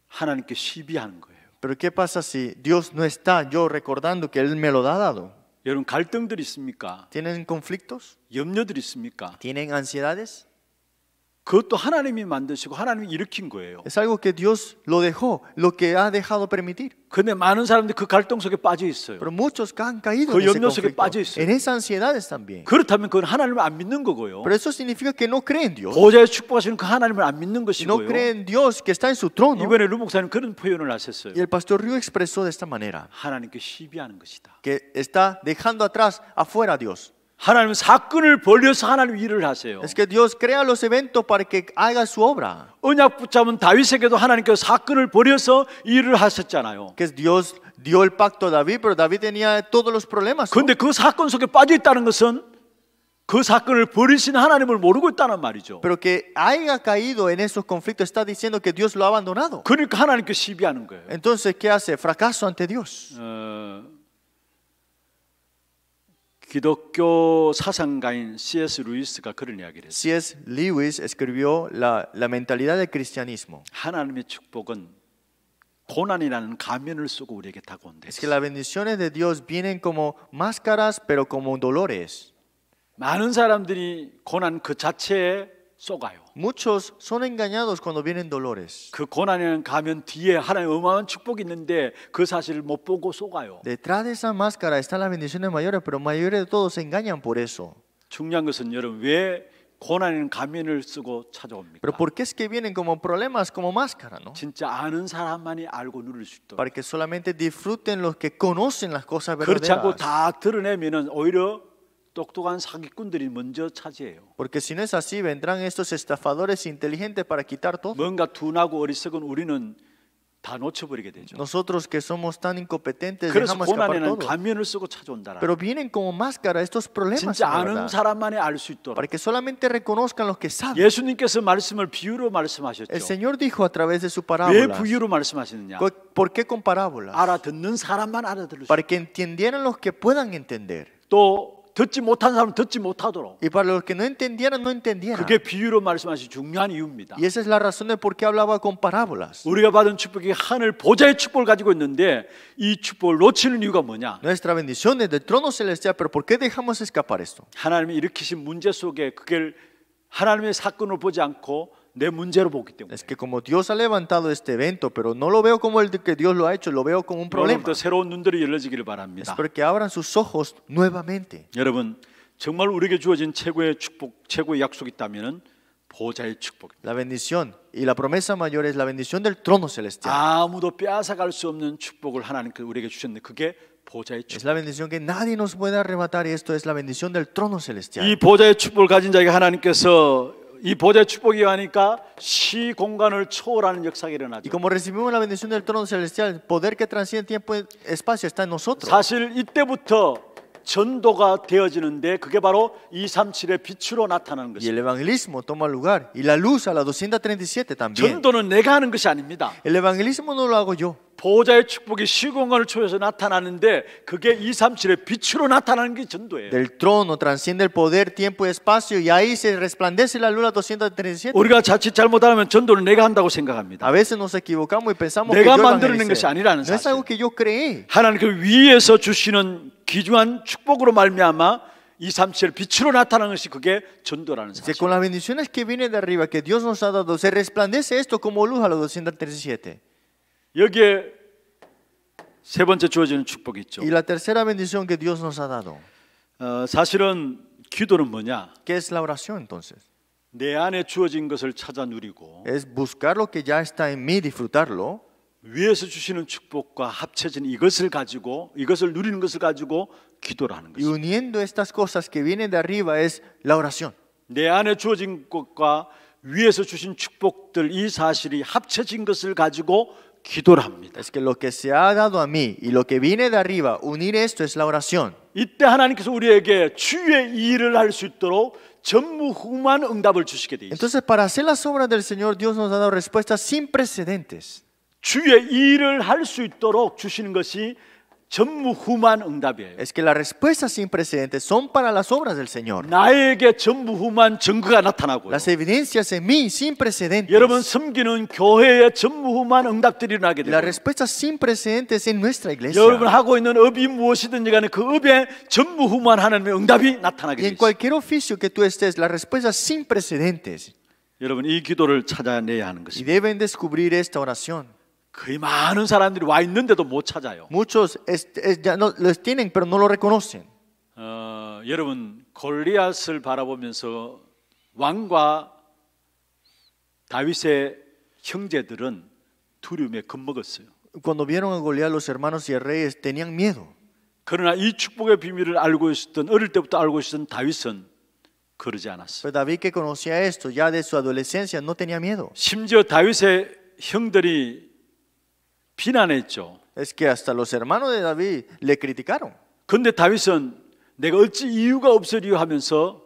하나님께 시비하는 거예요. Pero ¿qué pasa si Dios no está, yo recordando que Él me lo ha dado? 여러분 갈등들이 있습니까? ¿Tienen conflictos? 염려들이 있습니까? ¿Tienen ansiedades? 그것도 하나님이 만드시고 하나님이 일으킨 거예요. Es algo que Dios lo dejó, lo que ha dejado permitir. 근데 많은 사람들이 그 갈등 속에 빠져 있어요. Pero muchos han caído 그 en ese 염려 속에 conflicto, 빠져 있어요. en esas ansiedades también. 그렇다면 그건 하나님을 안 믿는 거고요. Pero eso significa que no creen en Dios. 보좌에 축복하시는 그 하나님을 안 믿는 No 것이고요. creen en Dios que está en su trono. 이번에 루 목사님 그런 표현을 하셨어요. Y el pastor Ryu expresó de esta manera, 하나님께 시비하는 것이다. que está dejando atrás, afuera a Dios. 하나님은 사건을 벌려서 하나님 일을 하세요. Es que Dios crea los eventos para que haga su obra. 언약 붙잡은 다윗에게도 하나님께서 사건을 벌여서 일을 하셨잖아요. Que Dios dio el pacto a David, pero David tenía todos los problemas. ¿No? 그런데 그 사건 속에 빠져 있다는 것은 그 사건을 벌이신 하나님을 모르고 있다는 말이죠. Pero que haya caído en esos conflictos está diciendo que Dios lo ha abandonado. 그러니까 하나님께 시비하는 거예요. Entonces, ¿qué hace? Fracaso ante Dios. 기독교 사상가인 C.S. 루이스가 그런 이야기를 했어요. C.S. Lewis escribió la mentalidad del cristianismo. 하나님의 축복은 고난이라는 가면을 쓰고 우리에게 다가온다. Es que las bendiciones de Dios vienen como máscaras, pero como dolores. 많은 사람들이 고난 그 자체에 속아요. Muchos son engañados cuando vienen dolores. 그 고난이라는 가면 뒤에 하나님의 어마어마한 축복이 있는데 그 사실을 못 보고 속아요. Detrás de esa máscara están las bendiciones mayores, pero mayores de todos se engañan por eso. 중요한 것은 여러분 왜 고난이라는 가면을 쓰고 찾아옵니까? Pero ¿por qué es que vienen como problemas, como máscara, no? 진짜 아는 사람만이 알고 누릴 수 있도록. Para que solamente disfruten los que conocen las cosas 그렇지 않고 verdaderas. 다 드러내면은 오히려 똑똑한 사기꾼들이 먼저 차지해요. Porque si no es así, vendrán estos estafadores inteligentes para quitar todo. 뭔가 둔하고 어리석은 우리는 다 놓쳐버리게 되죠. Nosotros que somos tan incompetentes 그래서 dejamos escapar 고난에는 todo. 가면을 쓰고 찾아온다라. Pero vienen como máscara estos problemas, 진짜 en la 아는 verdad, 사람만이 알 수 있도록. para que solamente reconozcan los que saben. 예수님께서 말씀을 비유로 말씀하셨죠. El Señor dijo a través de su 왜 parábola. 비유로 말씀하시느냐? ¿Por qué con parábolas? 알아듣는 사람만 알아들을 수. Para que entendieran los que puedan entender. 또 듣지 못한 사람은 듣지 못하도록. Y para los que no entendieran, no entendieran. 그게 비유로 말씀하신 중요한 이유입니다. Y esa es la razón de por qué hablaba con parábolas. 우리가 받은 축복이 하늘 보좌의 축복을 가지고 있는데 이 축복을 놓치는 이유가 뭐냐? Nuestra bendición es del trono celestial, pero ¿por qué dejamos escapar esto? 하나님이 일으키신 문제 속에 그걸 하나님의 사건을 보지 않고 내 문제로 보기 때문에. Es que como Dios ha levantado este evento, pero no lo veo como el de que Dios lo ha hecho, lo veo como un problema. 오늘부터 새로운 눈들이 열려지기를 바랍니다. Espero que abran sus ojos nuevamente. 여러분 정말 우리에게 주어진 최고의 축복, 최고의 약속이 있다면은 보좌의 축복입니다. La bendición y la promesa mayor es la bendición del trono celestial. 아무도 빼앗아갈 수 없는 축복을 하나님께서 우리에게 주셨는데 그게 보좌의 Es 축복. la bendición que nadie nos puede arrebatar y esto es la bendición del trono 이 celestial. 보좌의 축복을 가진 자에게 하나님께서 이 보좌의 축복이 하니까 시 공간을 초월하는 역사가 Y 일어나죠. como recibimos la bendición del trono celestial, el poder que transciende tiempo y espacio está en nosotros. 사실 이때부터 전도가 되어지는데 그게 바로 237의 빛으로 나타나는 Y el 것입니다. evangelismo toma lugar y la luz a la 237 también. 전도는 내가 하는 것이 아닙니다. El evangelismo no lo hago yo. 보좌의 축복이 시공간을 초월해서 나타나는데 그게 237의 빛으로 나타나는 게 전도예요. Del trono transciende el poder, tiempo y espacio y ahí se resplandece la luz a 237. 우리가 자칫 잘못하면 전도는 내가 한다고 생각합니다. A veces nos equivocamos y pensamos que 내가 yo 만들어낸 evangelicé. 것이 아니라는 No es 사실. algo que yo creé. 하나님 그 위에서 주시는 귀중한 축복으로 말미암아 237 빛으로 나타나는 것이 그게 전도라는 Que 사실. con las bendiciones que vienen de arriba, que Dios nos ha dado, se resplandece esto como luz a los 237. 여기에 세 번째 주어지는 축복이 있죠. Y la tercera bendición que Dios nos ha dado, 사실은 기도는 뭐냐? ¿qué es la oración entonces? 내 안에 주어진 것을 찾아 누리고 Es buscar lo que ya está en mí, disfrutarlo, 위에서 주시는 축복과 합쳐진 이것을 가지고 이것을 누리는 것을 가지고 기도를 하는 y 것입니다. uniendo estas cosas que vienen de arriba es la oración. 내 안에 주어진 것과 위에서 주신 축복들 이 사실이 합쳐진 것을 가지고 기도를 합니다. Es que lo que se ha dado a mí y lo que viene de arriba, unir esto es la oración. 이때 하나님께서 우리에게 주의 일을 할 수 있도록 전무후무한 응답을 주시게 돼 있어요. Entonces, para hacer las obras del Señor, Dios nos ha dado respuestas sin precedentes. 주의 일을 할 수 있도록 주시는 것이 전무후무한 응답이에요. Es que las respuestas sin precedentes son para las obras del Señor. 나에게 전무후무한 증거가 나타나고요. Las evidencias en mí sin precedentes. 여러분 섬기는 교회에 전무후무한 응답들이 일어나게 Las 되고 respuestas sin precedentes en nuestra iglesia. 여러분 하고 있는 업이 무엇이든지 간에 그 업에 전무후무한 하나님의 응답이 나타나게 Y en 되죠. cualquier oficio que tú estés, las respuestas sin precedentes. 여러분 이 기도를 찾아내야 하는 Y 것입니다. deben descubrir esta oración. 거의 많은 사람들이 와 있는데도 못 찾아요. Muchos ya no, los tienen, pero no lo reconocen. 여러분 골리앗을 바라보면서 왕과 다윗의 형제들은 두려움에 겁먹었어요. Cuando vieron a Goliat, los hermanos y el rey tenían miedo. 그러나 이 축복의 비밀을 알고 있었던 어릴 때부터 알고 있었던 다윗은 그러지 않았어요. Pero David, que conocía esto ya de su adolescencia, no tenía miedo. 심지어 다윗의 형들이 비난했죠. Es que hasta los hermanos de David le criticaron. 그런데 다윗은 내가 어찌 이유가 없으리요 하면서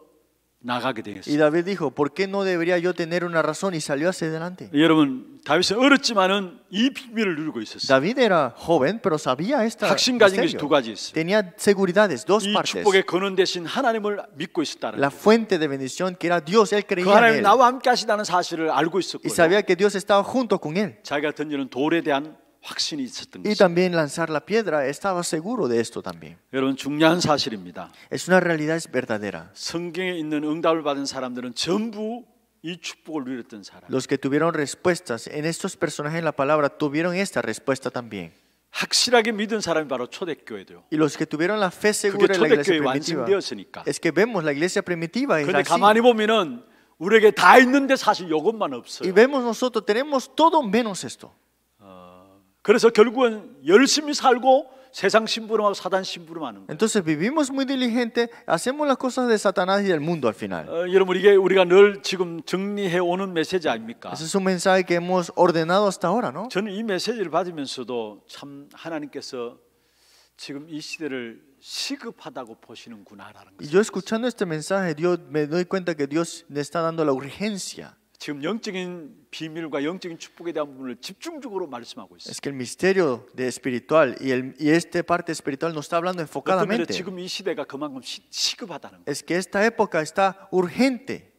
나가게 Y 되었어요. David dijo, ¿por qué no debería yo tener una razón? Y salió hacia adelante. 여러분 다윗은 어렸지만은 이 비밀을 누리고 있었어요. David era joven, pero sabía esta 확신 가진 것이 misterio. 두 가지 있어요. Tenía seguridades, dos 이 partes. 축복의 근원 대신 하나님을 믿고 있었다는 La 거예요. fuente de bendición que era Dios, él 그 creía en 하나님 él. 나와 함께 하시다는 사실을 알고 Y 있었고요. sabía que Dios estaba junto con él. 자기가 던지는 돌에 대한 확신이 있었던 Y 것이죠. también lanzar la piedra, estaba seguro de esto también. 여러분 중요한 사실입니다. Es una realidad, es verdadera. 성경에 있는 응답을 받은 사람들은 전부 이 축복을 누렸던 사람. Los que tuvieron respuestas en estos personajes en la palabra tuvieron esta respuesta también. 확실하게 믿은 사람이 바로 초대교회도요. Y los que tuvieron la fe 그게 segura en la iglesia 초대교회 primitiva. 완성되었으니까. Es que vemos la iglesia primitiva es 그런데 así. 가만히 보면은 우리에게 다 있는데 사실 이것만 Y 없어요. vemos nosotros, tenemos todo menos esto. 그래서 결국은 열심히 살고 세상 심부름하고 사단 심부름하는 거예요. Entonces vivimos muy diligente, hacemos las cosas de Satanás y del mundo al final. 여러분 이게 우리가 늘 지금 정리해 오는 메시지 아닙니까? Ese es un mensaje que hemos ordenado hasta ahora, ¿no? 저는 이 메시지를 받으면서도 참 하나님께서 지금 이 시대를 시급하다고 보시는구나라는 Y 것을. yo escuchando este mensaje, Dios me doy cuenta que Dios le está dando la urgencia. 지금 영적인 비밀과 영적인 축복에 대한 부분을 집중적으로 말씀하고 Es 있어요. que el misterio de espiritual y esta parte espiritual nos está hablando 어떤 면에 enfocadamente. 지금 이 시대가 그만큼 시급하다는 거예요. Es que esta época está urgente.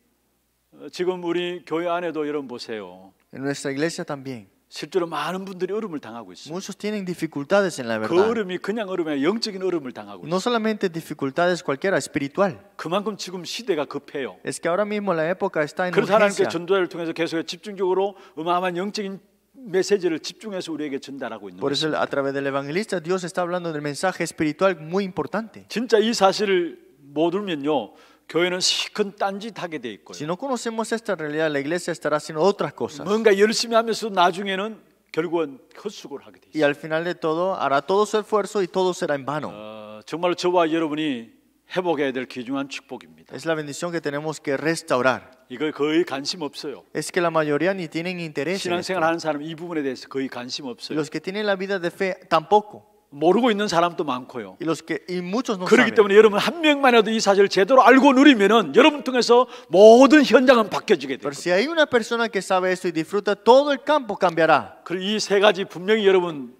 지금 우리 교회 안에도 여러분 보세요. En nuestra iglesia también. 실제로 많은 분들이 어려움을 당하고 있어요. Muchos tienen dificultades en la 그 verdad. 어려움이 그냥 어려움이 아니라 영적인 어려움을 당하고 No 있어요. solamente dificultades cualquiera, espiritual. 그만큼 지금 시대가 급해요. Es que ahora mismo la época está en 그래서 하나님께 urgencia. 전도자를 통해서 계속 집중적으로 어마어마한 영적인 메시지를 집중해서 우리에게 전달하고 있는 Por eso 것입니다. a través del evangelista Dios está hablando del mensaje espiritual muy importante. 진짜 이 사실을 못 알면요, 교회는 시큰 딴짓하게 돼 있고요. Si no conocemos esta realidad, la iglesia estará haciendo otras cosas. 뭔가 열심히 하면서 나중에는 결국은 헛수고를 하게 돼 Y 있어요. al final de todo, hará todo su esfuerzo y todo será en vano. 정말로 저와 여러분이 회복해야 될 귀중한 축복입니다. Es la bendición que tenemos que restaurar. 이걸 거의 관심 없어요. Es que la mayoría ni tienen interés en esto. 신앙생활 하는 사람 이 부분에 대해서 거의 관심 Y 없어요. los que tienen la vida de fe tampoco. 모르고 있는 사람도 많고요. Y muchos no 그렇기 saben. 때문에 여러분 한 명만이라도 이 사실을 제대로 알고 누리면은 여러분 통해서 모든 현장은 바뀌어지게 돼요. Pero si hay una persona que sabe esto y disfruta, todo el campo cambiará. 그리고 이 세 가지 분명히 여러분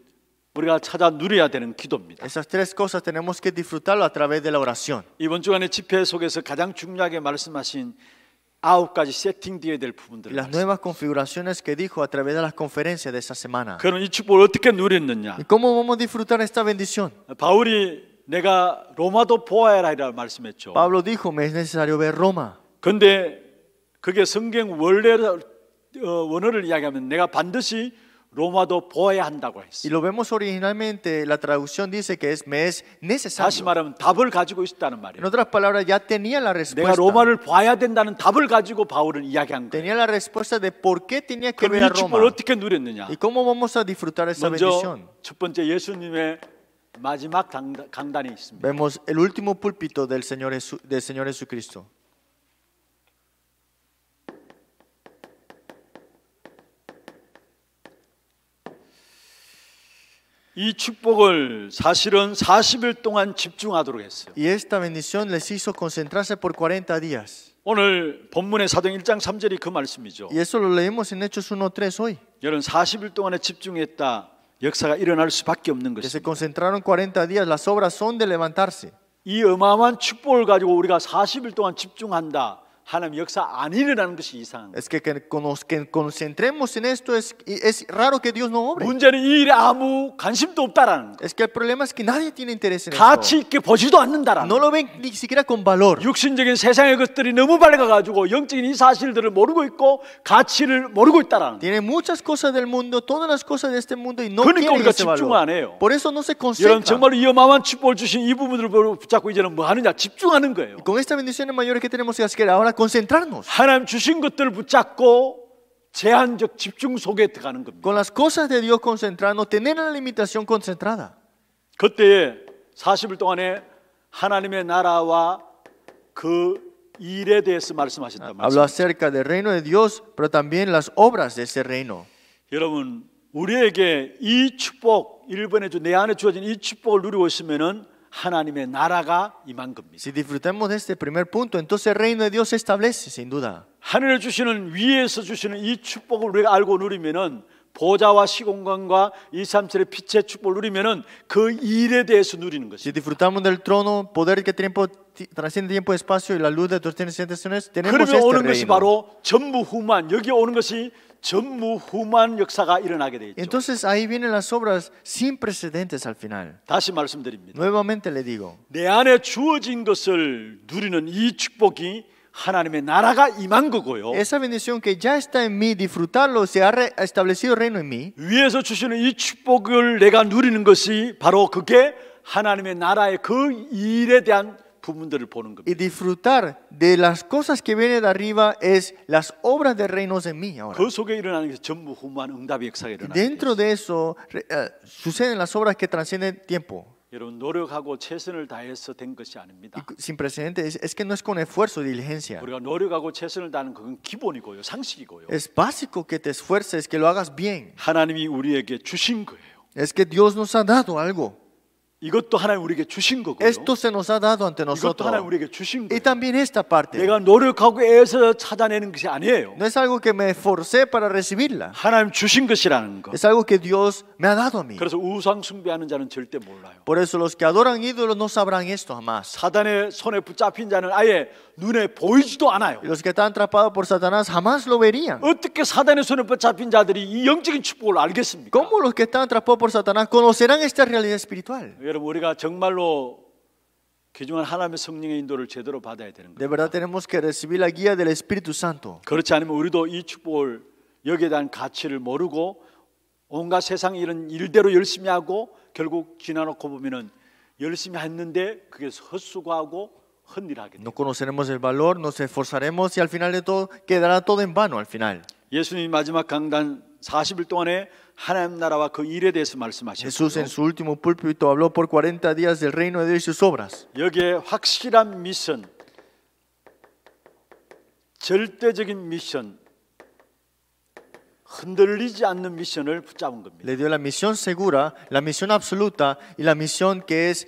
우리가 찾아 누려야 되는 기도입니다. Esas tres cosas tenemos que disfrutarlo a través de la oración. 이번 주간의 집회 속에서 가장 중요하게 말씀하신 9가지 세팅되어야 될 Y 부분들을 las nuevas configuraciones que dijo a través de las conferencias de esta semana. 그럼 이 축복을 어떻게 누렸느냐? ¿Y cómo vamos a disfrutar esta bendición? 바울이 내가 로마도 보아야 하리라 말씀했죠. Pablo dijo, me es necesario ver Roma. 근데 그게 성경 원어를 이야기하면 내가 반드시 로마도 보아야 한다고 Y 했어요. lo vemos originalmente, la traducción dice que me es 다시 necesario. 말하면 답을 가지고 있다는 En 말이에요. otras palabras, ya tenía la 내가 respuesta. 로마를 봐야 된다는 답을 가지고 바울은 이야기한 거예요. Tenía la respuesta de por qué tenía que 그럼 ver a 이 축복을 Roma. 어떻게 누렸느냐? ¿Y cómo vamos a disfrutar esta 먼저 bendición? 첫 번째 예수님의 마지막 강단이 있습니다. Vemos el último púlpito del Señor Jesucristo. 이 축복을 사실은 40일 동안 집중하도록 했어요. Y esta bendición les hizo concentrarse por 40 días. 오늘 본문의 사도행 1장 3절이 그 말씀이죠. Y eso lo leemos en Hechos 1:3 hoy. 여러분 40일 동안에 집중했다. 역사가 일어날 수밖에 없는 Que se 것입니다. concentraron 40 días. Las obras son de levantarse. 이 어마어마한 축복을 가지고 우리가 40일 동안 집중한다. 하나님 역사 안 일어나는 것이 이상한 거예요. Es que concentremos en esto es raro que Dios no obre. 문제는 이 일에 아무 관심도 없다라는 거예요. Es que el problema es que nadie tiene interés en 가치 esto. 있게 보지도 않는다라는 No 거예요. lo ven ni siquiera con valor. 육신적인 세상의 것들이 너무 밝아가지고 영적인 이 사실들을 모르고 있고 가치를 모르고 있다라는 거예요. Tienen muchas cosas del mundo, todas las cosas de este mundo y no 그러니까 quieren 우리가 ese 집중을 안 valor. 해요. Por eso no se 여러분 concentran. 정말 이 어마어마한 축복을 주신 이 부분들을 붙잡고 이제는 뭐 하느냐 집중하는 거예요. Con estas bendiciones mayores que tenemos que hacer ahora concentrarnos. 하나님 주신 것들을 붙잡고 제한적 집중 속에 들어가는 겁니다. Con las cosas de Dios concentrarnos, tener la limitación concentrada. 그때에 40일 동안에 하나님의 나라와 그 일에 대해서 말씀하셨단 Habló 말씀. acerca del reino de Dios, pero también las obras de ese reino. 여러분 우리에게 이 축복 1번에 내 안에 주어진 이 축복을 누리고 있으면은 하나님의 나라가 임한 겁니다. Si disfrutamos de este primer punto, entonces el reino de Dios se establece, sin duda. 하늘에 주시는 위에서 주시는 이 축복을 우리가 알고 누리면은 보좌와 시공간과 237의 빛의 축복을 누리면은 그 일에 대해서 누리는 Si 것입니다. disfrutamos del trono, poder que trasciende tiempo y espacio y la luz de tus tentaciones, tenemos 그러면 este 오는 것이 reino. 바로 전무후무한 여기 오는 것이 전무후무한 역사가 일어나게 돼 있죠. Entonces ahí vienen las obras sin precedentes al final. 다시 말씀드립니다. Nuevamente le digo, 내 안에 주어진 것을 누리는 이 축복이 하나님의 나라가 임한 거고요. esa bendición que ya está en mí, disfrutarlo, se ha establecido el reino en mí. 위에서 주시는 이 축복을 내가 누리는 것이 바로 그게 하나님의 나라의 그 일에 대한 부분들을 보는 겁니다. Y disfrutar de las cosas que vienen de arriba es las obras de reinos en mí ahora. 그 속에 일어나는 게 전무후무한 응답의 역사가 일어나는 Dentro 거예요. de eso suceden las obras que trascienden tiempo. 여러분 노력하고 최선을 다해서 된 것이 아닙니다. Sin precedentes, es que no es con esfuerzo y diligencia. 우리가 노력하고 최선을 다하는 그건 기본이고요, 상식이고요. Es básico que te esfuerces, que lo hagas bien. 하나님이 우리에게 주신 거예요. Es que Dios nos ha dado algo. 이것도 하나님 우리에게 주신 거고요. Esto se nos ha dado ante 이것도 하나님 nosotros. 우리에게 주신 Y 거예요. también esta parte. 내가 노력하고 애서 찾아내는 것이 아니에요. No es algo que me esforcé para recibirla. 하나님 주신 것이라는 거. Es algo que Dios me ha dado a mí. 그래서 우상 숭배하는 자는 절대 몰라요. Por eso los que adoran ídolos no sabrán esto jamás. 사단의 손에 붙잡힌 자는 아예 눈에 보이지도 않아요. Y los que están atrapados por Satanás jamás lo verían. 어떻게 사단의 손에 붙잡힌 자들이 이 영적인 축복을 알겠습니까? ¿Cómo los que están atrapados por Satanás conocerán esta realidad espiritual? 여러분 우리가 정말로 귀중한 하나님의 성령의 인도를 제대로 받아야 되는 De 거예요. verdad tenemos que recibir la guía del Espíritu Santo. 그렇지 않으면 우리도 이 축복을 여기에 대한 가치를 모르고 온갖 세상 이런 일대로 열심히 하고 결국 지나놓고 보면은 열심히 했는데 그게 헛수고하고 헛일하게 돼요. No conoceremos el valor, nos esforzaremos y al final de todo quedará todo en vano al final. 예수님이 마지막 강단 40일 동안에 하나님 나라와 그 일에 대해서 Jesús en 말씀하셨고요. su último púlpito habló por 40 días del reino de Dios y sus obras. 여기에 확실한 미션, 절대적인 미션, 흔들리지 않는 미션을 붙잡은 겁니다. Le dio la misión segura, la misión absoluta y la misión que es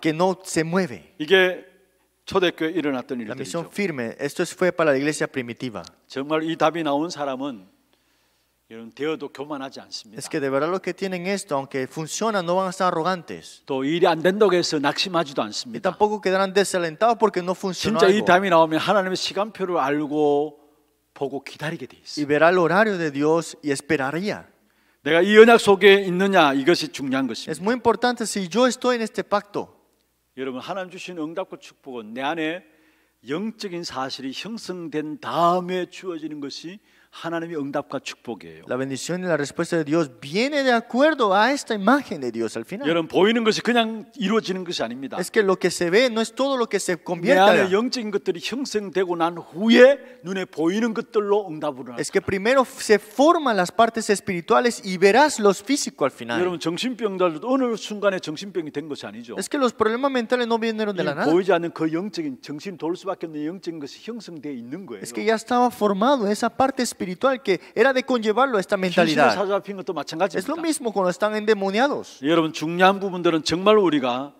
que no se mueve. 이게 초대교회에 일어났던 La misión 일들이죠. firme. Esto fue para la iglesia primitiva. 정말 이 답이 나온 사람은 여러분 되어도 교만하지 않습니다. Es que de verdad los que tienen esto, aunque funcionan, no van a estar arrogantes. 또 일이 안 된다고 해서 낙심하지도 Y 않습니다. tampoco quedarán desalentados porque no funcionó 진짜 이 algo. 답이 나오면 하나님의 시간표를 알고 보고 기다리게 돼 Y 있어요. verá el horario de Dios y esperaría. 내가 이 언약 속에 있느냐 이것이 중요한 Es 것입니다. muy importante si yo estoy en este pacto. 여러분 하나님 주신 응답과 축복은 내 안에 영적인 사실이 형성된 다음에 주어지는 것이 하나님의 응답과 축복이에요. La bendición y la respuesta de Dios viene de acuerdo a esta imagen de Dios al final. 여러분 보이는 것이 그냥 이루어지는 것이 아닙니다. Es que lo que se ve no es todo lo que se 내 convierte. 안에 영적인 것들이 형성되고 난 후에 눈에 보이는 것들로 응답으로 Es que primero se forman las partes espirituales y verás los físicos al final. 여러분 정신병들도 어느 순간에 정신병이 된 것이 아니죠. Es que los problemas mentales no vinieron de la 이 nada. 보이지 않는 그 영적인 정신 돌 수밖에 없는 영적인 것이 형성되어 있는 거예요. Es que ya estaba formado esa parte espiritual que era de conllevarlo a esta 귀신에 mentalidad. 사로잡힌 것도 Es lo 마찬가지입니다. mismo cuando están endemoniados. 여러분 중요한 부분들은 정말 우리가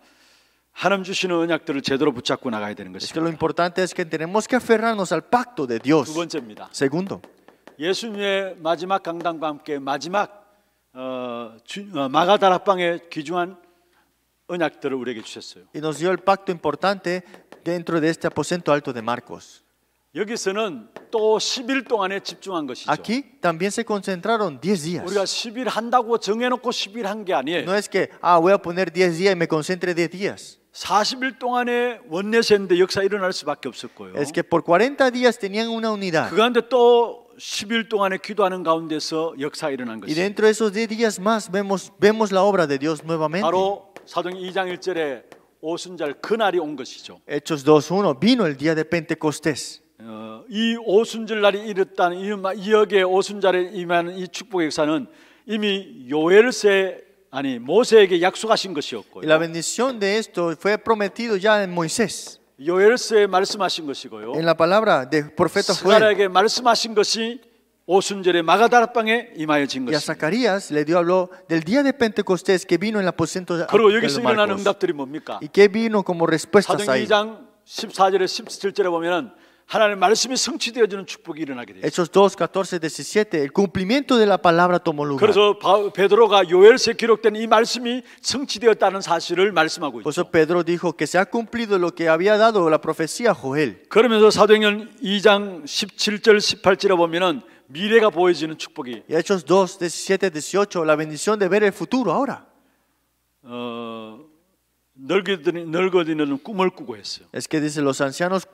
하나님 주시는 언약들을 제대로 붙잡고 나가야 되는 Es que lo 것입니다. importante es que tenemos que aferrarnos al pacto de Dios. 두 번째입니다. Segundo, 예수님의 마지막 강단과 함께 마지막 마가다락방의 귀중한 언약들을 우리에게 주셨어요. y nos dio el pacto importante dentro de este aposento alto de Marcos. 여기서는 또 10일 동안에 집중한 것이죠. Aquí también se concentraron 10 días. 우리가 10일 한다고 정해놓고 10일 한 게 아니에요. No es que, voy a poner 10 días y me concentre 10 días. 40일 동안에 원내세인데 역사 일어날 수밖에 없었고요. Es que por 40 días tenían una unidad. 그 가운데 또 10일 동안에 기도하는 가운데서 역사 일어난 Y 것이죠. dentro de esos 10 días más vemos la obra de Dios nuevamente. 바로 사도행 2장 1절에 오순절 그날이 온 것이죠. Hechos 2:1 vino el día de Pentecostés. 이 오순절 날이 이랬다는 이 여기에 오순절에 임하는 이 축복의 역사는 이미 요엘세 아니 모세에게 약속하신 Y 것이었고요. la bendición de esto fue prometido ya en Moisés. 요엘세에 말씀하신 것이고요. En la palabra del profeta Joel. 스가랴에게 말씀하신 것이 오순절에 마가다락방에 임하여진 Y a 것입니다. Zacarías le habló del día de Pentecostés que vino en el aposento de 그리고 여기서 일어나는 Marcos. 응답들이 뭡니까? ¿Y qué vino como respuestas 사도행 ahí? 2장 14절에 17절에 보면은 하나님의 말씀이 성취되어지는 축복이 일어나게 돼요. Hechos 2, 14, 17, el cumplimiento de la palabra tomó lugar. 그래서 베드로가 요엘서에 기록된 이 말씀이 성취되었다는 사실을 말씀하고 Por eso 있죠. Pedro dijo que se ha cumplido lo que había dado la profecía a Joel. 그러면서 사도행전 2장 17절 18절에 보면은 미래가 보여지는 축복이 Y Hechos 2, 17, 18, la bendición de ver el futuro ahora. 늙어지는 꿈을 꾸고 했어요. Es que dice, los ancianos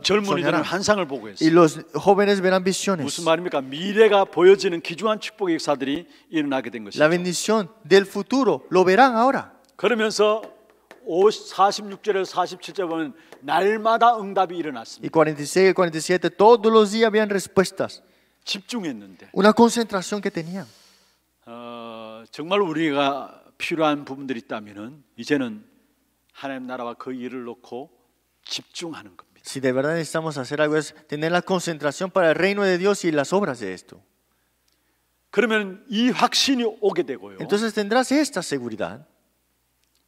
젊은이들은 soñarán 환상을 보고 y 했어요. los jóvenes verán visiones. 무슨 말입니까? 미래가 보여지는 귀중한 축복의 역사들이 일어나게 된 것이죠. La bendición del futuro lo verán ahora. 그러면서 46절에서 47절 보면 날마다 응답이 Y 일어났습니다. 46 y 47, todos los días habían respuestas. 집중했는데 Una concentración que tenían. 정말 우리가 필요한 부분들이 있다면은 이제는 하나님 나라와 그 일을 놓고 집중하는 겁니다. Si de verdad necesitamos hacer algo es tener la concentración para el reino de Dios y las obras de esto. 그러면 이 확신이 오게 되고요. Entonces tendrás esta seguridad.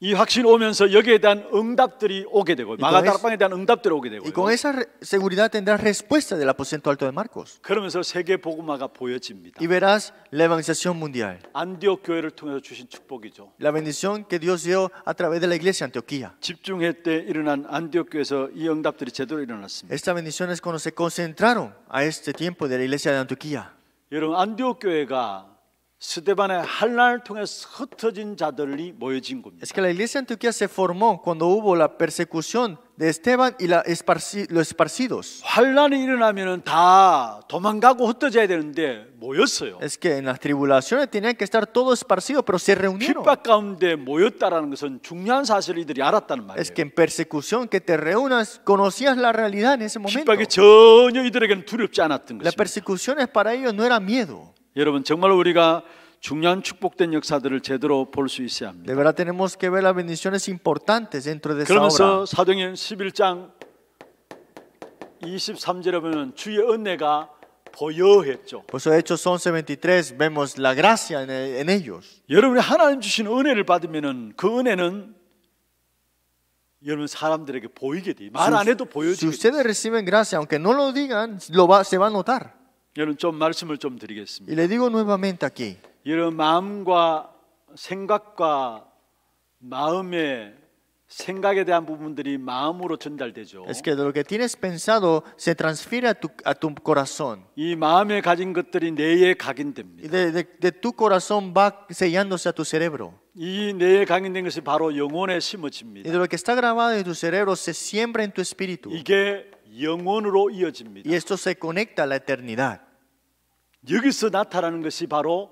이 확신이 오면서 여기에 대한 응답들이 오게 되고 마가다락방에 대한 응답들이 오게 되고 Y con esa seguridad tendrás respuesta del aposento alto de Marcos. 그러면서 세계 복음화가 보여집니다. Y verás la evangelización mundial. 안디옥 교회를 통해서 주신 축복이죠. La bendición que Dios dio a través de la iglesia de Antioquía. 집중회 때 일어난 안디옥 교회에서 이 응답들이 제대로 일어났습니다. Esta bendición es cuando se concentraron a este tiempo de la iglesia de Antioquía. 여러분 안디옥 교회가 스데반의 환난을 통해서 흩어진 자들이 모여진 겁니다. Es que la iglesia de Antioquía se formó cuando hubo la persecución de Esteban y los esparcidos. 환난이 일어나면은 다 도망가고 흩어져야 되는데 모였어요. Es que en las tribulaciones tenían que estar todos esparcidos, pero se reunieron. 핍박 가운데 모였다라는 것은 중요한 사실을 이들이 알았다는 말이에요. Es que en persecución que te reúnas, conocías la realidad en ese momento. 핍박이 전혀 이들에게는 두렵지 않았던 La 것입니다. persecución para ellos no era miedo. 여러분 정말 우리가 중요한 축복된 역사들을 제대로 볼 수 있어야 합니다. De verdad tenemos que ver las bendiciones importantes dentro de esa 그러면서 obra. 사도행전 11장 23절에 보면 주의 은혜가 보여했죠. Por eso Hechos 11:23 vemos la gracia en ellos. 여러분이 하나님 주신 은혜를 받으면은 그 은혜는 여러분 사람들에게 보이게 돼요. 말 안 해도 Si 보여지게 돼요. ustedes reciben gracia, aunque no lo digan, se va a notar. 여러분 좀 말씀을 좀 Y 드리겠습니다. le digo nuevamente aquí. 여러분 마음과 생각과 마음의 생각에 대한 부분들이 마음으로 전달되죠. Es que de lo que tienes pensado se transfiere a tu corazón. 이 마음에 가진 것들이 뇌에 각인됩니다. Y de tu corazón va sellándose a tu cerebro. 이 뇌에 각인된 것이 바로 영혼에 Y 심어집니다. de lo que está grabado en tu cerebro se siembra en tu espíritu. 이게 영혼으로 이어집니다. Y esto se conecta a la eternidad. 여기서 나타나는 것이 바로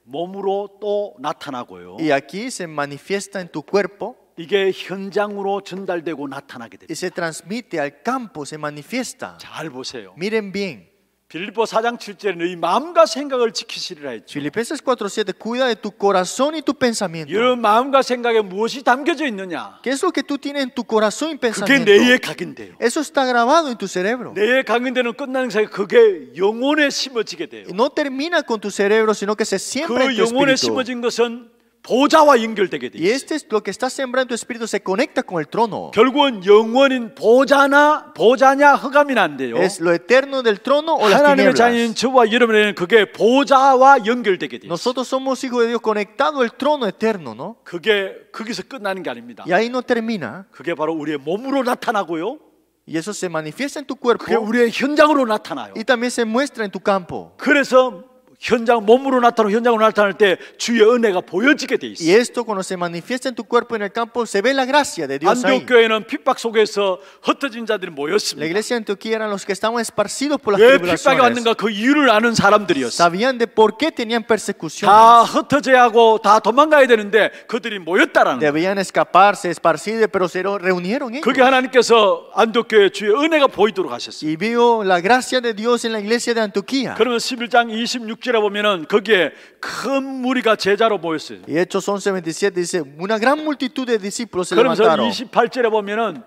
몸으로 또 나타나고요. Y aquí se manifiesta en tu cuerpo 이게 현장으로 전달되고 나타나게 됩니다. y se transmite al campo, se manifiesta. 잘 보세요. Miren bien. 빌립보 4장 7절에 너희 마음과 생각을 지키시리라 했죠. Filipenses 4:7, cuida de tu corazón y tu pensamiento. 여러분 마음과 생각에 무엇이 담겨져 있느냐? ¿Qué es lo que tú tienes en tu corazón y 그게 pensamiento? 뇌에 각인돼요. Eso está grabado en tu cerebro. 뇌에 각인되는 끝나는 사이 그게 영혼에 심어지게 돼요. Y no termina con tu cerebro, sino que se siembra en 그 tu 영혼에 espíritu. 심어진 것은 보좌와 연결되게 돼 Y 있어요. este es lo que está sembrado en tu espíritu, se conecta con el trono. 결국은 영원인 보좌냐 흑암이나 안 돼요. Es lo eterno del trono o las 하나님의 tinieblas. 자녀인 저와 여러분에게는 그게 보좌와 연결되게 돼 있어요. Nosotros somos hijos de Dios conectados al trono eterno, ¿no? 그게 거기서 끝나는 게 아닙니다. Y ahí no termina. 그게 바로 우리의 몸으로 나타나고요. Y eso se manifiesta en tu cuerpo 그게 우리의 현장으로 나타나요. y también se muestra en tu campo. 그래서 몸으로 나타나고 현장으로 나타날 때 주의 은혜가 보여지게 돼 Y 있어요. esto cuando se manifiesta en tu cuerpo en el campo se ve la gracia de Dios ahí. 안디옥 교회는 핍박 속에서 흩어진 자들이 La 모였습니다. iglesia de Antioquía eran los que estaban esparcidos por las 왜 핍박이 tribulaciones. 왔는가 그 이유를 아는 사람들이었어요. Sabían de por qué tenían persecuciones. 다 흩어져야 하고 다 도망가야 되는데 그들이 모였다라는 거예요. Debían escaparse, esparcirse, pero se reunieron ellos. 그게 하나님께서 안디옥 교회 주의 은혜가 보이도록 하셨어요. Y vio la gracia de Dios en la iglesia de Antioquía. 그러면 11장 26절에 보면은 거기에 큰 무리가 제자로 모였어요. Y Hechos 11:27 dice, una gran multitud de discípulos se 그러면서 levantaron. 28절에 보면은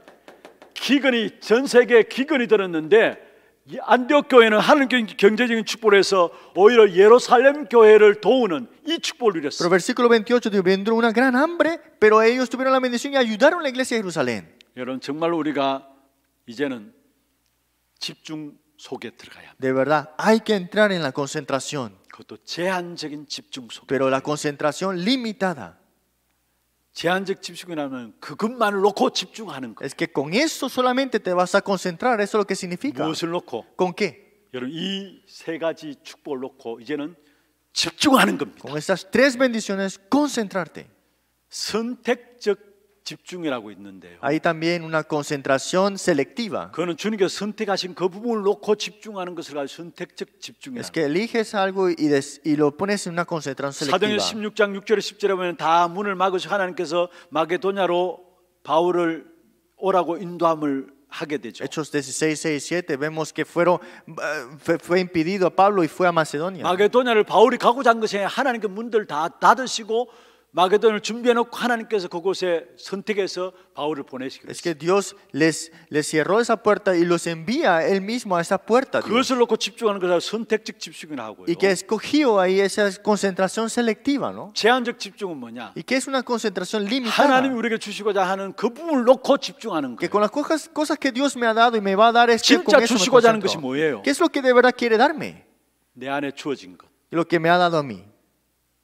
기근이 전 세계에 기근이 들었는데 이 안디옥 교회는 하나님 경제적인 축복을 해서 오히려 예루살렘 교회를 도우는 이 축복을 Pero 누렸어요. versículo 28 dice, vendrá una gran hambre, pero ellos tuvieron la bendición y ayudaron a la iglesia de Jerusalén. 여러분 정말 우리가 이제는 집중 속에 들어가야 합니다. De verdad, hay que entrar en la concentración, 그것도 제한적인 집중 속에. pero la concentración limitada. 제한적 집중이라면 그것만을 놓고 집중하는 거. Es que con eso solamente te vas a concentrar, eso es lo que significa. 무엇을 놓고? ¿Con qué? 여러분 이 세 가지 축복을 놓고 이제는 집중하는 겁니다. Con estas tres bendiciones, concentrarte. 선택적 집중이라고 있는데요. Hay también una concentración selectiva. 그거는 주님께서 선택하신 그 부분을 놓고 집중하는 것을 가지고 선택적 Es 집중이라고. que eliges algo y lo pones en una concentración 사도행전 selectiva. 16장 6절에 10절에 보면 다 문을 막으시고 하나님께서 마게도냐로 바울을 오라고 인도함을 하게 되죠. Hechos 16, 6 y 7 vemos que fue impedido a Pablo y fue a Macedonia. 마게도냐를 바울이 가고자 한 것이 하나님께 문들 다 닫으시고 마게도를 준비해 놓고 하나님께서 그곳에 선택해서 바울을 보내시기로 Es que 했어요. Dios les cerró esa puerta y los envía Él mismo a esa puerta. Dios. 그것을 놓고 집중하는 것을 선택적 집중을 하고요. Y que escogió ahí esa concentración selectiva, ¿no? 제한적 집중은 뭐냐? Y que es una concentración limitada. 하나님이 우리에게 주시고자 하는 그 부분을 놓고 집중하는 Que 거예요. con las cosas que Dios me ha dado y me va a dar es que con 진짜 eso me 주시고자 하는 것이 concentro. 뭐예요? ¿Qué es lo que de verdad quiere darme? 내 안에 주어진 것. Lo que me ha dado a mí.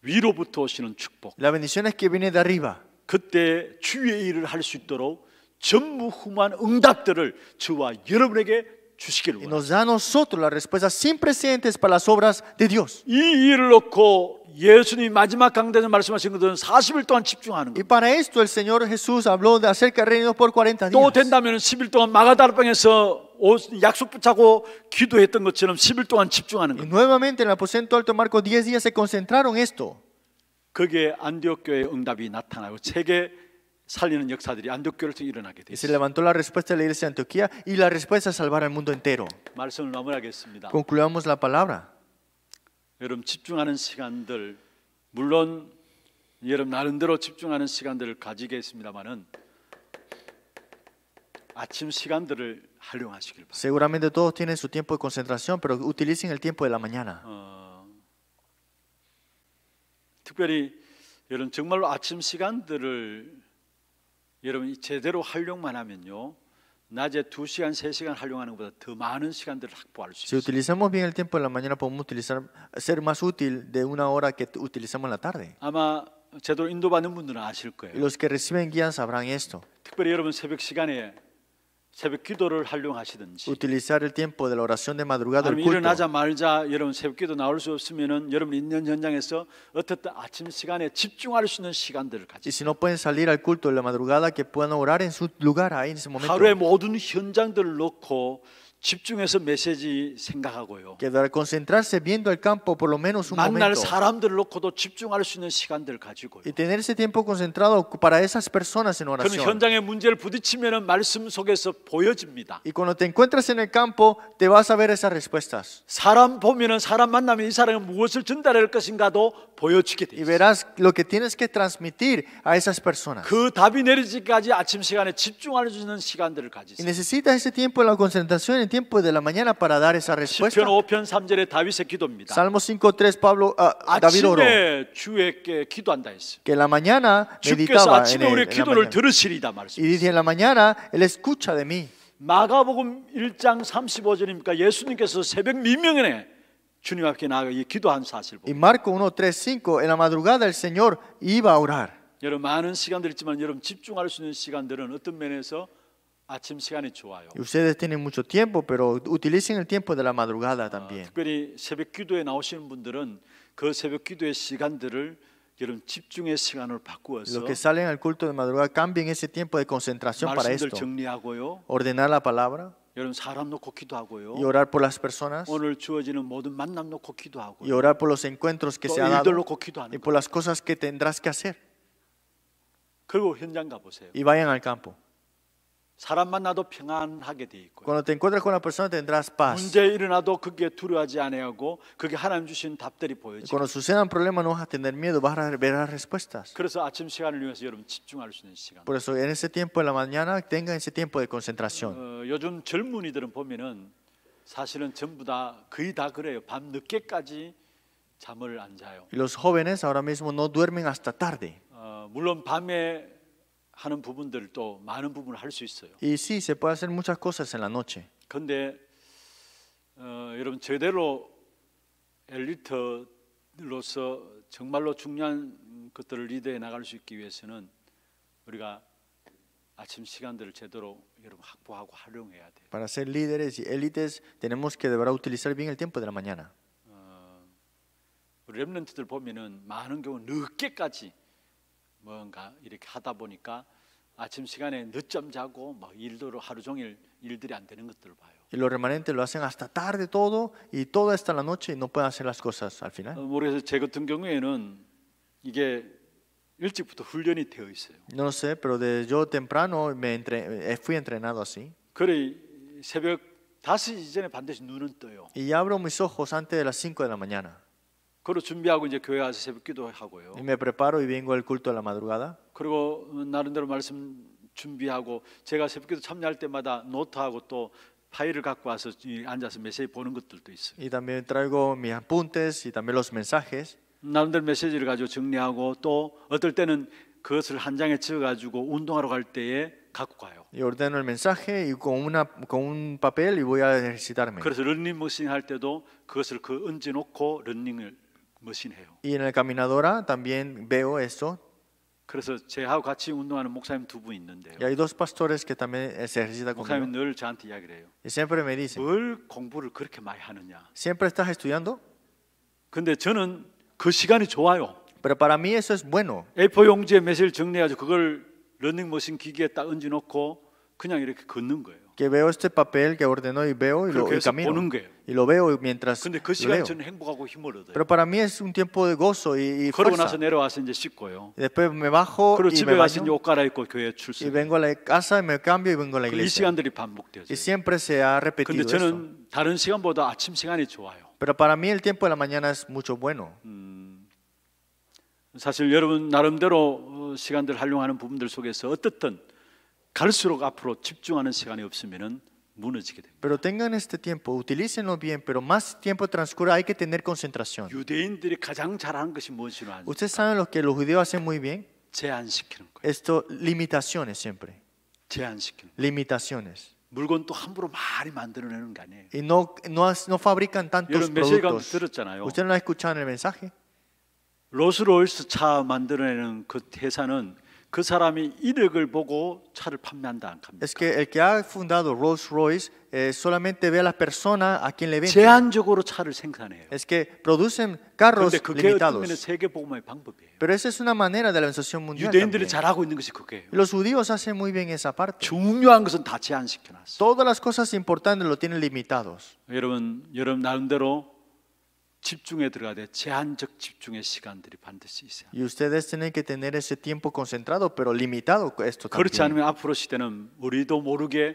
위로부터 오시는 축복. La bendición es que viene de arriba. 그때 주의 일을 할 수 있도록 전무후무한 응답들을 저와 여러분에게 주시기를 Y 원합니다. nos da a nosotros las respuestas sin precedentes para las obras de Dios. 이 일을 놓고 예수님이 마지막 강단에서 말씀하신 것들은 40일 동안 집중하는 Y 거예요. para esto el Señor Jesús habló de acerca del reino por 40 또 días. 된다면 10일 동안 마가다락방에서 약속 붙잡고 기도했던 것처럼 10일 동안 집중하는 Y 거예요. nuevamente en el aposento alto Marcos 10 días se concentraron esto. 거기에 안디옥 교회의 응답이 나타나고 세계 살리는 역사들이 안디옥 교회를 통해 일어나게 Y se 됐어요. levantó la respuesta de la iglesia de Antioquía y la respuesta es salvar al mundo entero. 말씀을 마무리하겠습니다. Concluyamos la palabra. 여러분 집중하는 시간들 물론 여러분 나름대로 집중하는 시간들을 가지겠습니다만은 아침 시간들을 활용하시길 바랍니다. Seguramente todos tienen su tiempo de concentración, pero utilicen el tiempo de la mañana. 특별히 여러분 정말로 아침 시간들을 여러분이 제대로 활용만 하면요 낮에 2시간, 3시간 활용하는 것보다 더 많은 시간들을 확보할 수 Si 있어요. utilizamos bien el tiempo de la mañana, podemos ser más útil de una hora que utilizamos en la tarde. 아마 제대로 인도받는 분들은 아실 Y 거예요. los que reciben guía sabrán esto. 특별히 여러분 새벽 시간에 새벽 기도를 활용하시든지 Utilizar el tiempo de la oración de madrugada del 아니면 culto. 일어나자마자 여러분 새벽기도 나올 수 없으면은 여러분 있는 현장에서 어떻든 아침 시간에 집중할 수 있는 시간들을 Y 가지고 si no pueden salir al culto de la madrugada, que puedan orar en su lugar ahí en ese momento. 하루의 모든 현장들을 놓고 집중해서 메시지 생각하고요. Que de concentrarse viendo el campo por lo menos un 만날 momento. 사람들을 놓고도 집중할 수 있는 시간들을 가지고요. Y tener ese tiempo concentrado para esas personas en 그런 oración. 현장의 문제를 부딪히면은 말씀 속에서 보여집니다. Y cuando te encuentras en el campo, te vas a ver esas respuestas. 사람 보면은 사람 만나면 이 사람은 무엇을 전달할 것인가도 보여지게 돼 Y 있어요. verás lo que tienes que transmitir a esas personas. 그 답이 내리지까지 아침 시간에 집중할 수 있는 시간들을 Y 가지세요. necesitas ese tiempo de la concentración, el tiempo de la mañana para dar esa respuesta. 시편 5편 3절에 다윗의 기도입니다. Salmo 5:3 David oró 아침에 주에게 기도한다 했어요. que en la mañana 주께서 meditaba 아침에 우리의 en la 기도를 mañana. 들으시리다 Y 말씀. dice en la mañana él escucha de mí. 마가복음 1장 35절입니까? 예수님께서 새벽 미명에 주님 앞에 나가 이 기도한 사실 Y 보고 Marco 1:3-5 en la madrugada el Señor iba a orar. 여러분 많은 시간들 있지만 여러분 집중할 수 있는 시간들은 어떤 면에서 아침 시간이 좋아요. Y ustedes tienen mucho tiempo, pero utilicen el tiempo de la madrugada también. 특별히 새벽 기도에 나오시는 분들은 그 새벽 기도의 시간들을 여러분 집중의 시간으로 바꾸어서 Los que salen al culto de madrugada cambien ese tiempo de concentración para 말씀들 esto. 정리하고요. Ordenar la palabra 여러분 사람 놓고 기도하고요. y orar por las personas 오늘 주어지는 모든 만남 놓고 기도하고요. y orar por los encuentros que 또 se ha 일들 dado 놓고 기도하는 y 거예요. por las cosas que tendrás que hacer. 그리고 현장 가보세요. Y vayan al campo. 사람 만나도 평안하게 돼 있고요. Cuando te encuentres con la persona tendrás paz. 문제 일어나도 그게 두려워하지 아니하고 그게 하나님 주신 답들이 Y 보여지고 cuando sucedan problemas no vas a tener miedo, vas a ver las respuestas. 그래서 아침 시간을 위해서 여러분 집중할 수 있는 시간. Por eso en ese tiempo de la mañana tengan ese tiempo de concentración. 요즘 젊은이들은 보면은 사실은 전부 다 거의 다 그래요. 밤 늦게까지 잠을 안 자요. Y los jóvenes ahora mismo no duermen hasta tarde. 물론 밤에 하는 부분들도 많은 부분을 할 수 있어요. Y sí, se puede hacer muchas cosas en la noche. 근데 여러분 제대로 엘리트로서 정말로 중요한 것들을 리드해 나갈 수 있기 위해서는 우리가 아침 시간들을 제대로 여러분 확보하고 활용해야 돼요. Para ser líderes y élites tenemos que de verdad utilizar bien el tiempo de la mañana. 우리 렘넌트들 보면은 많은 경우 늦게까지 뭔가 이렇게 하다 보니까 아침 시간에 늦잠 자고 막 일도로 하루 종일 일들이 안 되는 것들을 봐요. Y los remanentes lo hacen hasta tarde todo y todo hasta la noche y no pueden hacer las cosas al final. 모르겠어요. 제 같은 경우에는 이게 일찍부터 훈련이 되어 있어요. No sé, pero de yo temprano fui entrenado así. 그래 새벽 5시 전에 반드시 눈은 떠요. Y abro mis ojos antes de las 5 de la mañana. 그리고 준비하고 이제 교회 가서 새벽기도 하고요. Y me preparo y vengo al culto a la madrugada. 그리고 나름대로 말씀 준비하고 제가 새벽기도 참여할 때마다 노트하고 또 파일을 갖고 와서 앉아서 메시지 보는 것들도 있어요. Y también traigo mis apuntes y también los mensajes. 나름대로 메시지를 가지고 정리하고 또 어떨 때는 그것을 한 장에 적어가지고 운동하러 갈 때에 갖고 가요. Y ordeno el mensaje y con un papel y voy a ejercitarme. 그래서 런닝머신 할 때도 그것을 얹어 놓고 런닝을 머신 해요. Y en la caminadora también veo esto. 그래서 제하고 같이 운동하는 목사님 두 분 있는데요. Y hay dos pastores que también se ejercitan 목사님이 conmigo. 늘 저한테 이야기를 해요. Y siempre me dicen, 뭘 공부를 그렇게 많이 하느냐. ¿siempre estás estudiando? 근데 저는 그 시간이 좋아요. Pero para mí eso es bueno. A4 용지에 메시지를 정리해가지고 그걸 런닝머신 기기에 딱 얹어 놓고 그냥 이렇게 걷는 거예요. Que veo este papel que ordeno y veo y 그렇게 해서 camino. 보는 거예요. Y lo veo mientras 근데 그 lo 시간이 leo. 저는 행복하고 힘을 얻어요. Pero para mí es un tiempo de gozo y 그러고 fuerza. 나서 내려와서 이제 씻고요. Y después me bajo 그리고 y 집에 me 가서 이제 baño 옷 갈아입고 교회에 y 출석. vengo a la casa y me cambio y vengo a la 이 iglesia. 시간들이 Y 반복되어져요. siempre se ha 근데 repetido eso. 저는 다른 시간보다 아침 시간이 좋아요. Pero para mí el tiempo de la mañana es mucho bueno. 사실 여러분 나름대로 시간들 활용하는 부분들 속에서 어떻든 갈수록 앞으로 집중하는 시간이 없으면은 무너지게 됩니다. Pero tengan este tiempo, utilícenlo bien, pero más tiempo transcurre, hay que tener concentración. 유대인들이 가장 잘하는 것이 무엇이로 아는지 Ustedes saben lo que los judíos hacen muy bien. 제한시키는 거예요. Esto, limitaciones siempre. 제한시키는 거예요. Limitaciones. 물건 또 함부로 많이 만들어내는 거 아니에요. Y no fabrican tantos 여러분 메시지 가운데 productos. 들었잖아요. ¿Ustedes no escucharon el mensaje? 롤스로이스 차 만들어내는 그 회사는 그 사람이 이력을 보고 차를 판매한다 안 합니까? Es que el que ha fundado Rolls-Royce solamente ve a la persona a quien le vende. 제한적으로 차를 생산해요. Es que producen carros 그런데 그게 어떤 면에 limitados. 세계 복음의 방법이에요. Pero esa es una manera de la organización mundial. 유대인들이 también. 잘하고 있는 것이 그거예요. Y los judíos hacen muy bien esa parte. 중요한 것은 다 제한시켜놨어. Todas las cosas importantes lo tienen limitados. 여러분 나름대로 집중에 들어가야 돼. 제한적 집중의 시간들이 반드시 있어요. Y ustedes tienen que tener ese tiempo concentrado, pero limitado esto 그렇지 también. 않으면 앞으로 시대는 우리도 모르게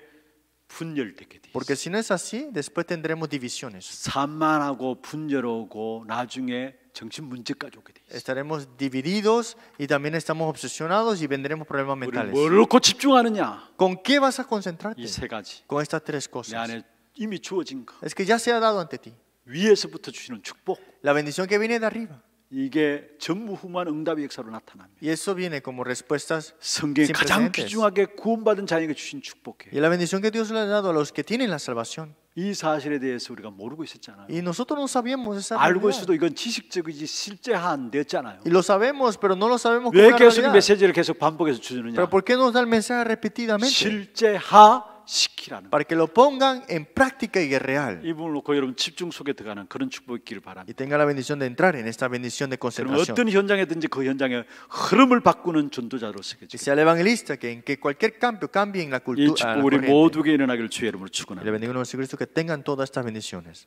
분열되게 돼. Porque si no es así, después tendremos divisiones. 산만하고 분열하고 나중에 정신 문제까지 오게 돼. Estaremos divididos y también estamos obsesionados y vendremos problemas 우리 mentales. 뭘 놓고 집중하느냐? ¿Con qué vas a concentrarte? 이 세 가지. Con estas tres 내 cosas. 안에 이미 주어진 거. Es que ya se ha dado ante ti. 위에서부터 주시는 축복. La bendición que viene de arriba. 이게 전무후무한 응답의 역사로 나타납니다. Y eso viene como respuestas 성경에 sin 가장 precedentes. 귀중하게 구원받은 자에게 주신 축복이에요. Y la bendición que Dios le ha dado a los que tienen la salvación. 이 사실에 대해서 우리가 모르고 있었잖아요. Y nosotros no sabíamos esa 알고 realidad. 있어도 이건 지식적이지 실제화 안 됐잖아요. Y lo sabemos, pero no lo sabemos como 왜 una 계속 이 realidad. 메시지를 계속 반복해서 주느냐? Pero ¿por qué nos da el mensaje repetidamente? 실제화 시키라는 Para que lo pongan en práctica y es real. 이 부분을 놓고 여러분 집중 속에 들어가는 그런 축복이 있기를 Y 바랍니다. tenga la bendición de entrar en esta bendición de 그럼 concentración. 어떤 현장에든지 그 현장의 흐름을 바꾸는 전도자로서 Que sea el evangelista que en que cualquier cambio cambie en la 이 cultura. 축복 우리 모두에게 일어나기를 주의 이름으로 Y le 축원합니다. bendigo en nuestro Cristo que tengan todas estas bendiciones.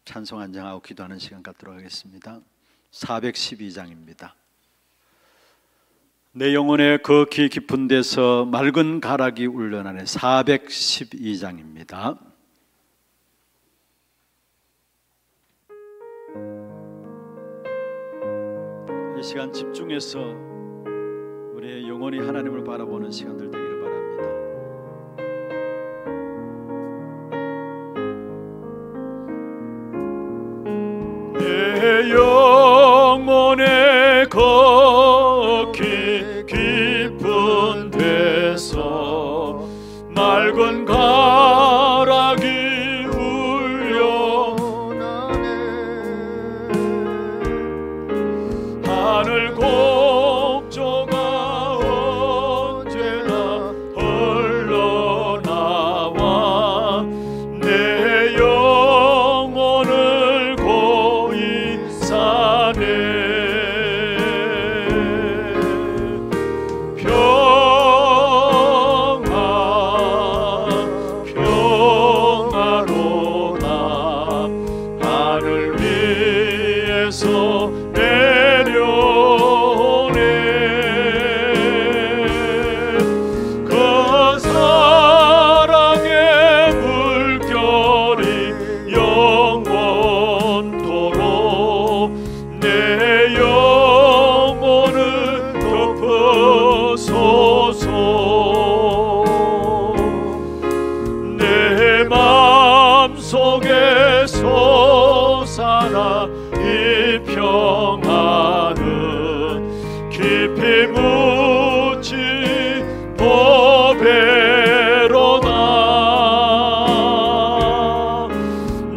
찬송 안정하고 기도하는 시간 갖도록 하겠습니다. 412장입니다. 내 영혼의 그 기 깊은 데서 맑은 가락이 울려나네. 412장입니다. 이 시간 집중해서 우리의 영혼이 하나님을 바라보는 시간들 되기를 바랍니다. 내 영혼의 거기 깊은 데서 맑은 가락이 울려나네. 하늘 곡조가 언제나 흘러나와 내 영혼을 고이 사네. 삶 속에 솟아나 이 평안은 깊이 묻힌 보배로다.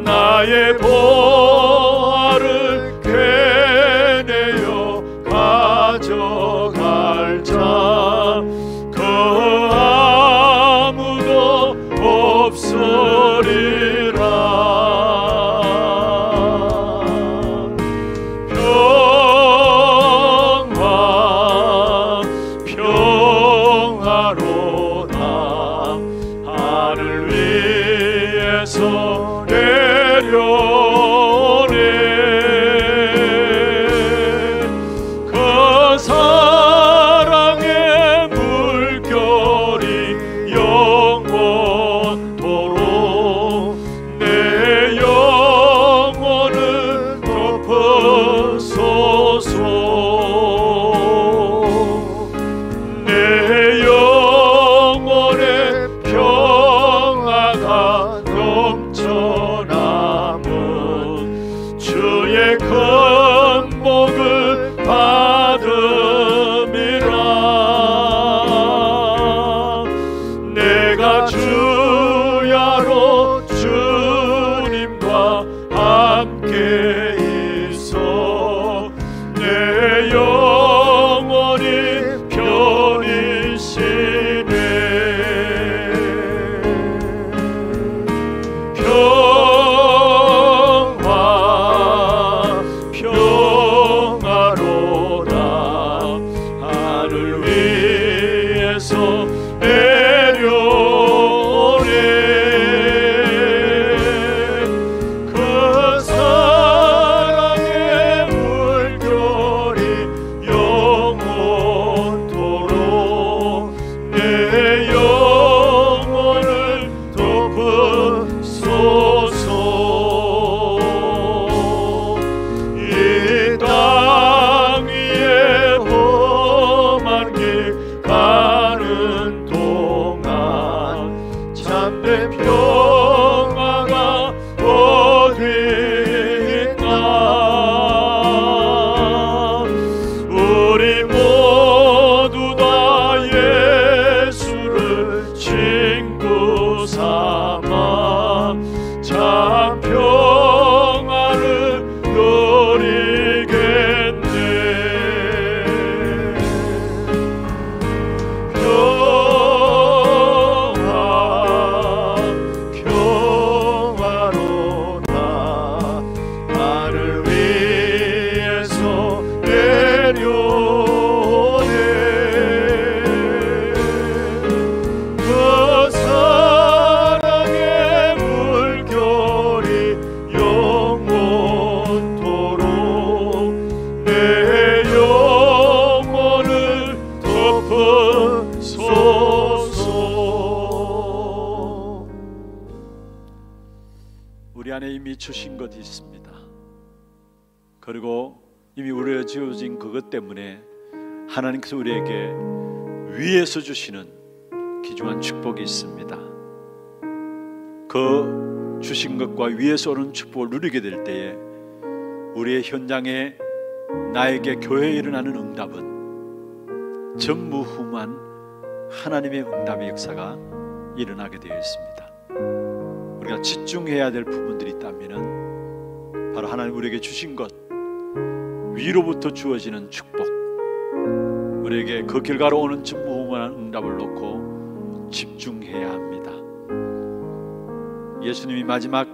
나의 보화를 캐내어 가져갈 자 그 아무도 없으리라. 평화로다. 하늘 위에서 내려오네. 그 사랑의 물결이 영원토록 내 영혼을 덮으소서. 내 영혼의 평화가 넘쳐남은 주의 큰 복을 받음이라. 내가 주야로 주님과 함께 있어 내 영혼이 편이시네. 평화로다. 하늘 위에서 내려오네. 그 사랑의 물결이 영원토록 내 영혼을 덮으소서. 이 땅 위에 험한 길 가는 동안 참된 평화가 어디 있나. 우리 모두 다 예수를 친구 삼아 참 평화를 누리겠네. 평화로다. 하늘 위에서 내려오네. 그 사랑의 물결이 영원토록 내 영혼을 덮으소서. 우리 안에 이미 주신 것이 있습니다. 그리고 이미 우리가 지어진 그것 때문에 하나님께서 우리에게 위에서 주시는 귀중한 축복이 있습니다. 그 주신 것과 위에서 오는 축복을 누리게 될 때에 우리의 현장에 나에게 교회에 일어나는 응답은 전무후무한 하나님의 응답의 역사가 일어나게 되어 있습니다. 우리가 집중해야 될 부분들이 있다면 바로 하나님 우리에게 주신 것, 위로부터 주어지는 축복, 우리에게 그 결과로 오는 전무후무한 응답을 놓고 집중해야 합니다. 예수님이 마지막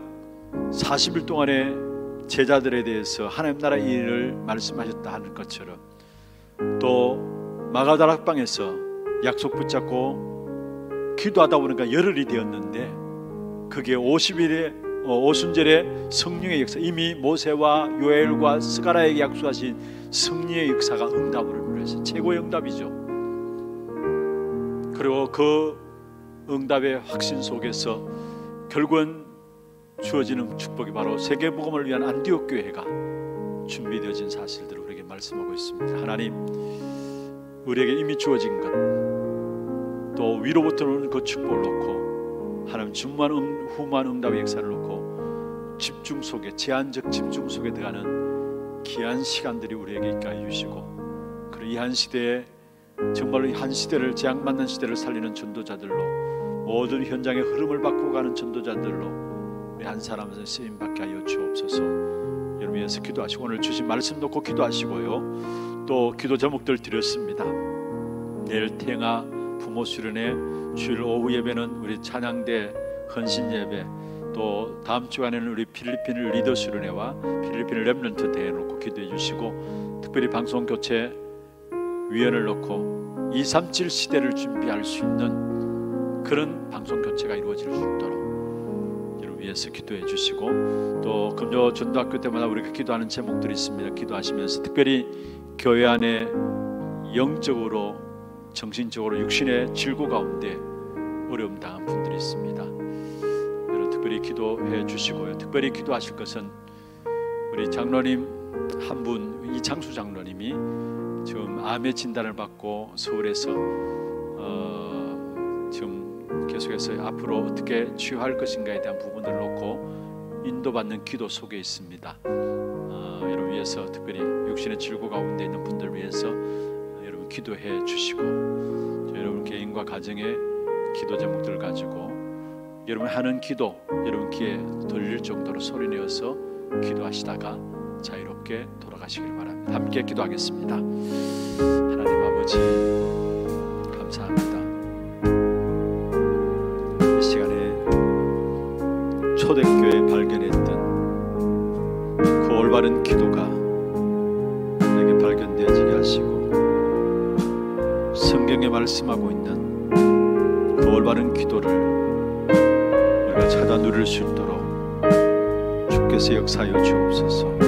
40일 동안에 제자들에 대해서 하나님 나라의 일을 말씀하셨다 하는 것처럼 또 마가다락방에서 약속 붙잡고 기도하다 보니까 열흘이 되었는데 그게 50일의 오순절의 성령의 역사, 이미 모세와 요엘과 스가랴에게 약속하신 성령의 역사가 응답으로 누렸어요. 최고의 응답이죠. 그리고 그 응답의 확신 속에서 결국은 주어지는 축복이 바로 세계복음을 위한 안디옥 교회가 준비되어진 사실들을 우리에게 말씀하고 있습니다. 하나님, 우리에게 이미 주어진 것, 또 위로부터 오는 그 축복을 놓고 하나님 전무한 후무한 응답의 역사를 놓고 집중 속에, 제한적 집중 속에 들어가는 귀한 시간들이 우리에게 있게 해주시고, 그리고 이 한 시대에 정말로 이 한 시대를, 재앙받는 시대를 살리는 전도자들로, 모든 현장의 흐름을 바꿔가는 전도자들로 우리 한 사람에서 쓰임받게 하여 주옵소서. 여러분 위해서 기도하시고, 오늘 주신 말씀 놓고 기도하시고요. 또 기도 제목들 드렸습니다. 내일 태영아 부모 수련회, 주일 오후 예배는 우리 찬양대 헌신 예배, 또 다음 주간에는 우리 필리핀 리더 수련회와 필리핀 렘넌트 대회 놓고 기도해 주시고, 특별히 방송 교체 위원을 놓고 237 시대를 준비할 수 있는 그런 방송 교체가 이루어질 수 있도록 여러분 위해서 기도해 주시고, 또 금요 전도학교 때마다 우리가 기도하는 제목들이 있습니다. 기도하시면서 특별히 교회 안에 영적으로, 정신적으로, 육신의 질고 가운데 어려움 당한 분들이 있습니다. 여러분 특별히 기도해 주시고요. 특별히 기도하실 것은 우리 장로님 한 분, 이창수 장로님이 지금 암의 진단을 받고 서울에서 지금 계속해서 앞으로 어떻게 치유할 것인가에 대한 부분들을 놓고 인도받는 기도 속에 있습니다. 여러분 위해서 특별히 육신의 질고 가운데 있는 분들 위해서 여러분 기도해 주시고, 여러분 개인과 가정의 기도 제목들을 가지고 여러분 하는 기도 여러분 귀에 들릴 정도로 소리내어서 기도하시다가 자유롭게 돌아가시길 바랍니다. 함께 기도하겠습니다. 하나님 아버지 감사합니다. 이 시간에 초대교회 발견했던 그 올바른 기도가 내게 발견되어지게 하시고, 성경에 말씀하고 있는 그 올바른 기도를 우리가 찾아 누릴 수 있도록 주께서 역사하여 주옵소서.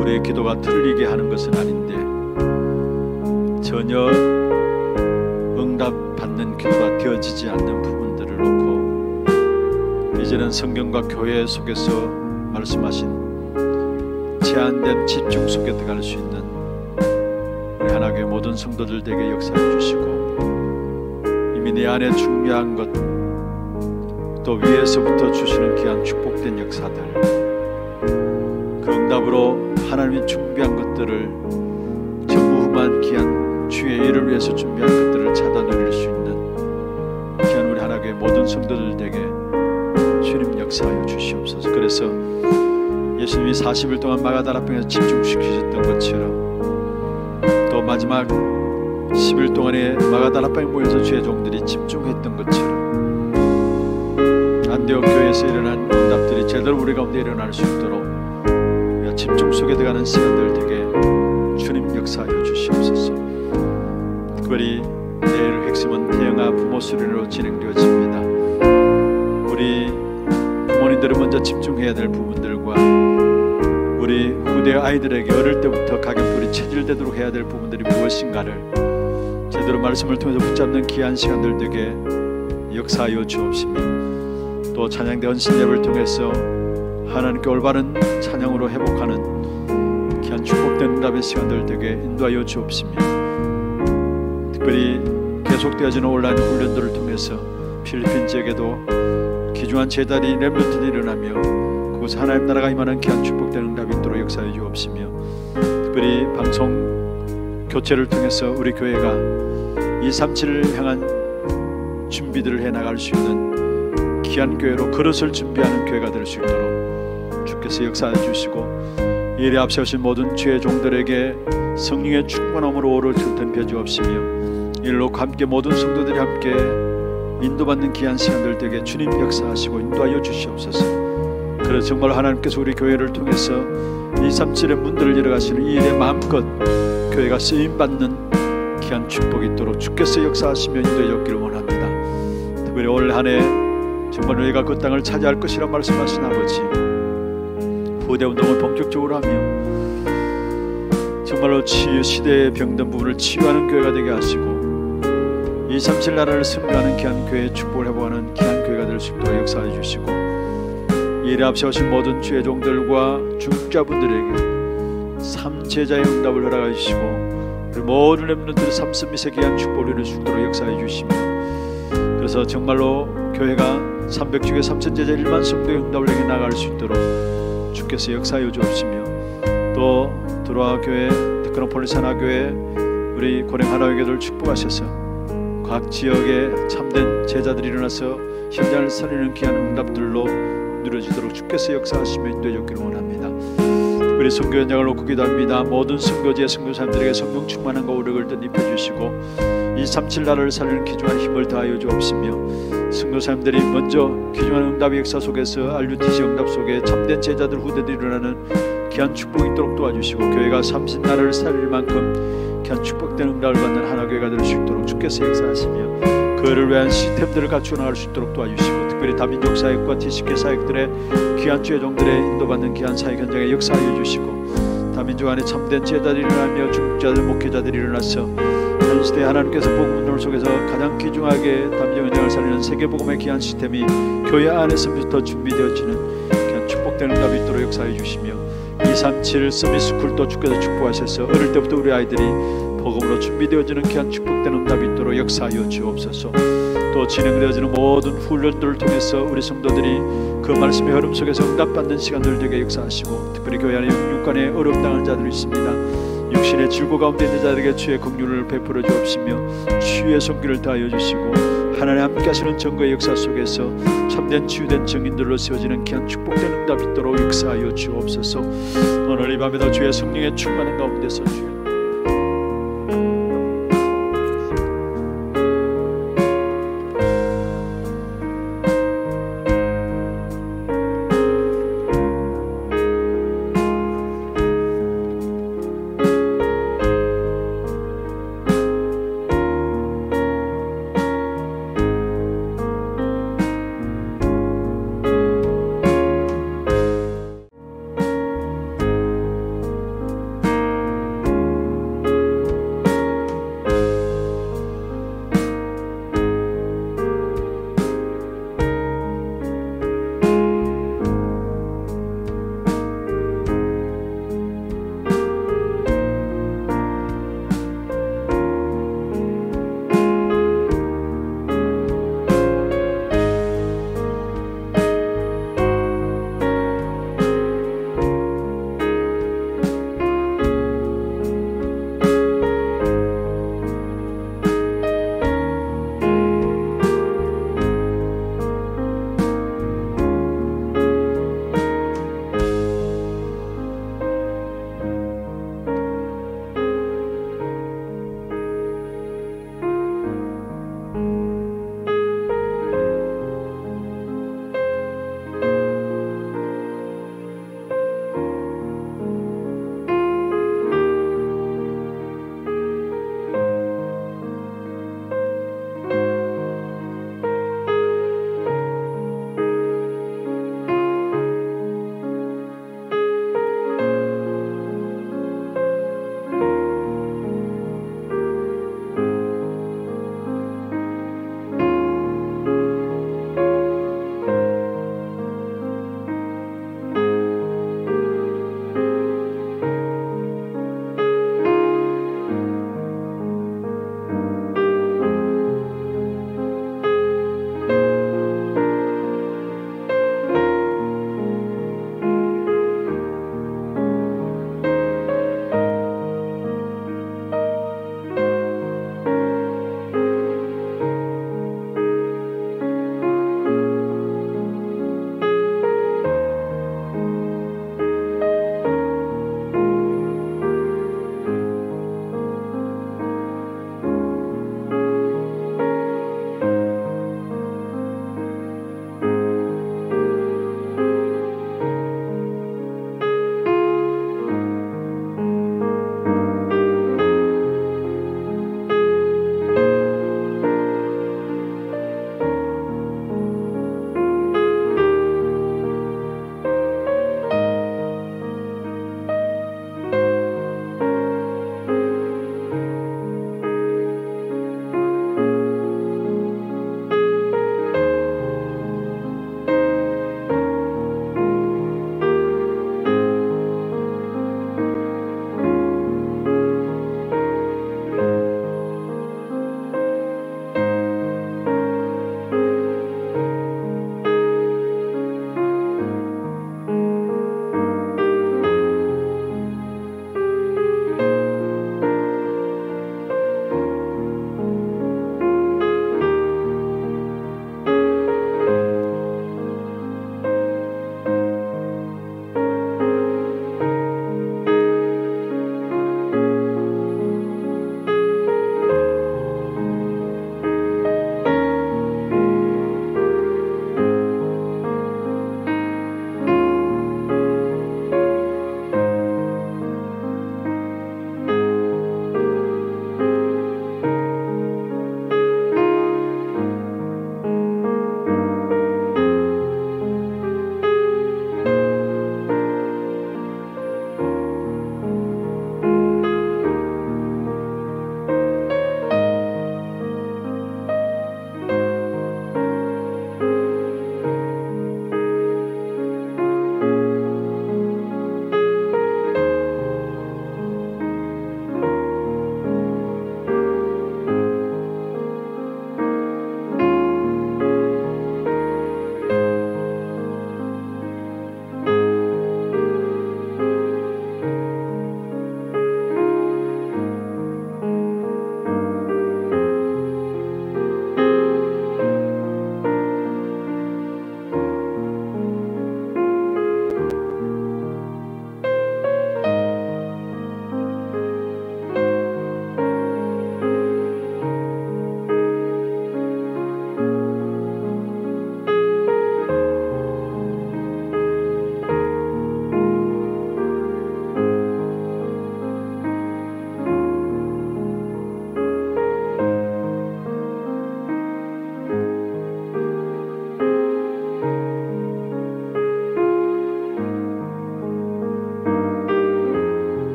우리의 기도가 틀리게 하는 것은 아닌데 전혀 응답받는 기도가 되어지지 않는 부분들을 놓고 이제는 성경과 교회 속에서 말씀하신 제한된 집중 속에 들어갈 수 있는 우리 하나교회 모든 성도들에게 역사해 주시고, 이미 내 안에 중요한 것, 또 위에서부터 주시는 귀한 축복된 역사들, 그 응답으로 하나님이 준비한 것들을, 전무후무한 귀한 주의 일을 위해서 준비한 것들을 찾아 누릴 수 있는 귀한 우리 하나교회 모든 성도들에게 주님 역사하여 주시옵소서. 그래서 예수님이 40일 동안 마가다라방에서 집중시키셨던 것처럼, 또 마지막 10일 동안에 마가다라방에 모여서 주의 종들이 집중했던 것처럼 안디옥 교회에서 일어난 응답들이 제대로 우리 가운데 일어날 수 있도록 집중 속에 들어가는 시간들 되게 주님 역사하여 주시옵소서. 특별히 내일 핵심은 태영아 부모 수련회로 진행되어집니다. 우리 부모님들은 먼저 집중해야 될 부분들과 우리 후대 아이들에게 어릴 때부터 각엽불이 체질되도록 해야 될 부분들이 무엇인가를 제대로 말씀을 통해서 붙잡는 귀한 시간들 되게 역사하여 주옵시며, 또 찬양대 헌신 예배를 통해서 하나님께 올바른 찬양으로 회복하는 귀한 축복된 응답의 시간들 되게 인도하여 주옵시며, 특별히 계속되어지는 온라인 훈련들을 통해서 필리핀 지역에도 귀중한 제자리 렘넌트들이 일어나며 그곳 하나님 나라가 임하는 귀한 축복된 응답이 있도록 역사해 주옵시며, 특별히 방송 교체를 통해서 우리 교회가 237을 향한 준비들을 해나갈 수 있는 귀한 교회로 그릇을 준비하는 교회가 될 수 있도록 주께서 역사해 주시고, 이 일에 앞세우신 모든 주의 종들에게 성령의 충만함으로 오를 틈틈 주옵시며, 일로 함께 모든 성도들이 함께 인도받는 귀한 시간들 되게 주님 역사하시고 인도하여 주시옵소서. 그래서 정말 하나님께서 우리 교회를 통해서 237의 문들을 열어가시는 이 일에 마음껏 교회가 쓰임받는 귀한 축복이 있도록 주께서 역사하시며 인도해 주기를 원합니다. 특별히 올 한 해 정말 너희가 그 땅을 차지할 것이라 말씀하신 아버지, 후대 운동을 본격적으로 하며 정말로 치유 시대의 병든 부분을 치유하는 교회가 되게 하시고, 237 나라를 승리하는 귀한 교회의 축복을 회복하는 귀한 교회가 될 수 있도록 역사해 주시고, 이 일에 앞세우신 모든 주의 종들과 중직자분들에게 삼제자의 응답을 허락해 주시고, 그리고 모든 렘넌트들의 삼스미세 귀한 축복을 이룰 수 있도록 역사해 주시며, 그래서 정말로 교회가 300주교 3천제자 1만 성도의 응답을 향해 나아갈 수 있도록 주께서 역사하여 주옵시며, 또 드로아 교회, 특별한 폴리사나 교회, 우리 고령 하나교회를 축복하셔서 각 지역에 참된 제자들이 일어나서 현장을 살리는 귀한 응답들로 누려지도록 주께서 역사하시며 인도해 주기를 원합니다. 우리 선교 현장을 놓고 기도합니다. 모든 선교지의 선교사님들에게 성령 충만함과 오력을 덧입혀 주시고 이 3.7 나라를 살리는 귀중한 힘을 다하여 주옵시며, 선교사님들이 먼저 귀중한 응답의 역사 속에서 RUTC 응답 속에 참된 제자들 후대들이 일어나는 귀한 축복이 있도록 도와주시고, 교회가 30 나라를 살릴 만큼 귀한 축복된 응답을 받는 하나교회가 될 수 있도록 주께서 역사하시며, 그를 위한 시스템들을 갖추어 나갈 수 있도록 도와주시고, 특별히 다민족 사역과 TCK 사역들의 귀한 주의 종들의 인도받는 귀한 사역 현장에 역사하여 주시고, 다민족 안에 참된 제자들이 일어나며 중직자들, 목회자들이 일어나서 현 시대에 하나님께서 복음 운동을 속에서 가장 귀중하게 다민족 현장을 살리는 세계복음의 귀한 시스템이 교회 안에서부터 준비되어지는 귀한 축복된 응답이 있도록 역사해 주시며, 237 서밋스쿨도 주께서 축복하셔서 어릴 때부터 우리 아이들이 복음으로 준비되어지는 귀한 축복된 응답이 있도록 역사하여 주옵소서. 또 진행되어지는 모든 훈련들을 통해서 우리 성도들이 그 말씀의 흐름 속에서 응답받는 시간들 되게 역사하시고, 특별히 교회 안에 육간에 어려움당하는 자들이 있습니다. 육신의 질고 가운데 있는 자들에게 주의 긍휼을 베풀어 주옵시며, 치유의 손길을 다하여 주시고, 하나님 함께 하시는 전거의 역사 속에서 참된 치유된 증인들로 세워지는 귀한 축복된 응답이 있도록 역사하여 주옵소서. 오늘 이 밤에도 주의 성령의 충만한 가운데서 주의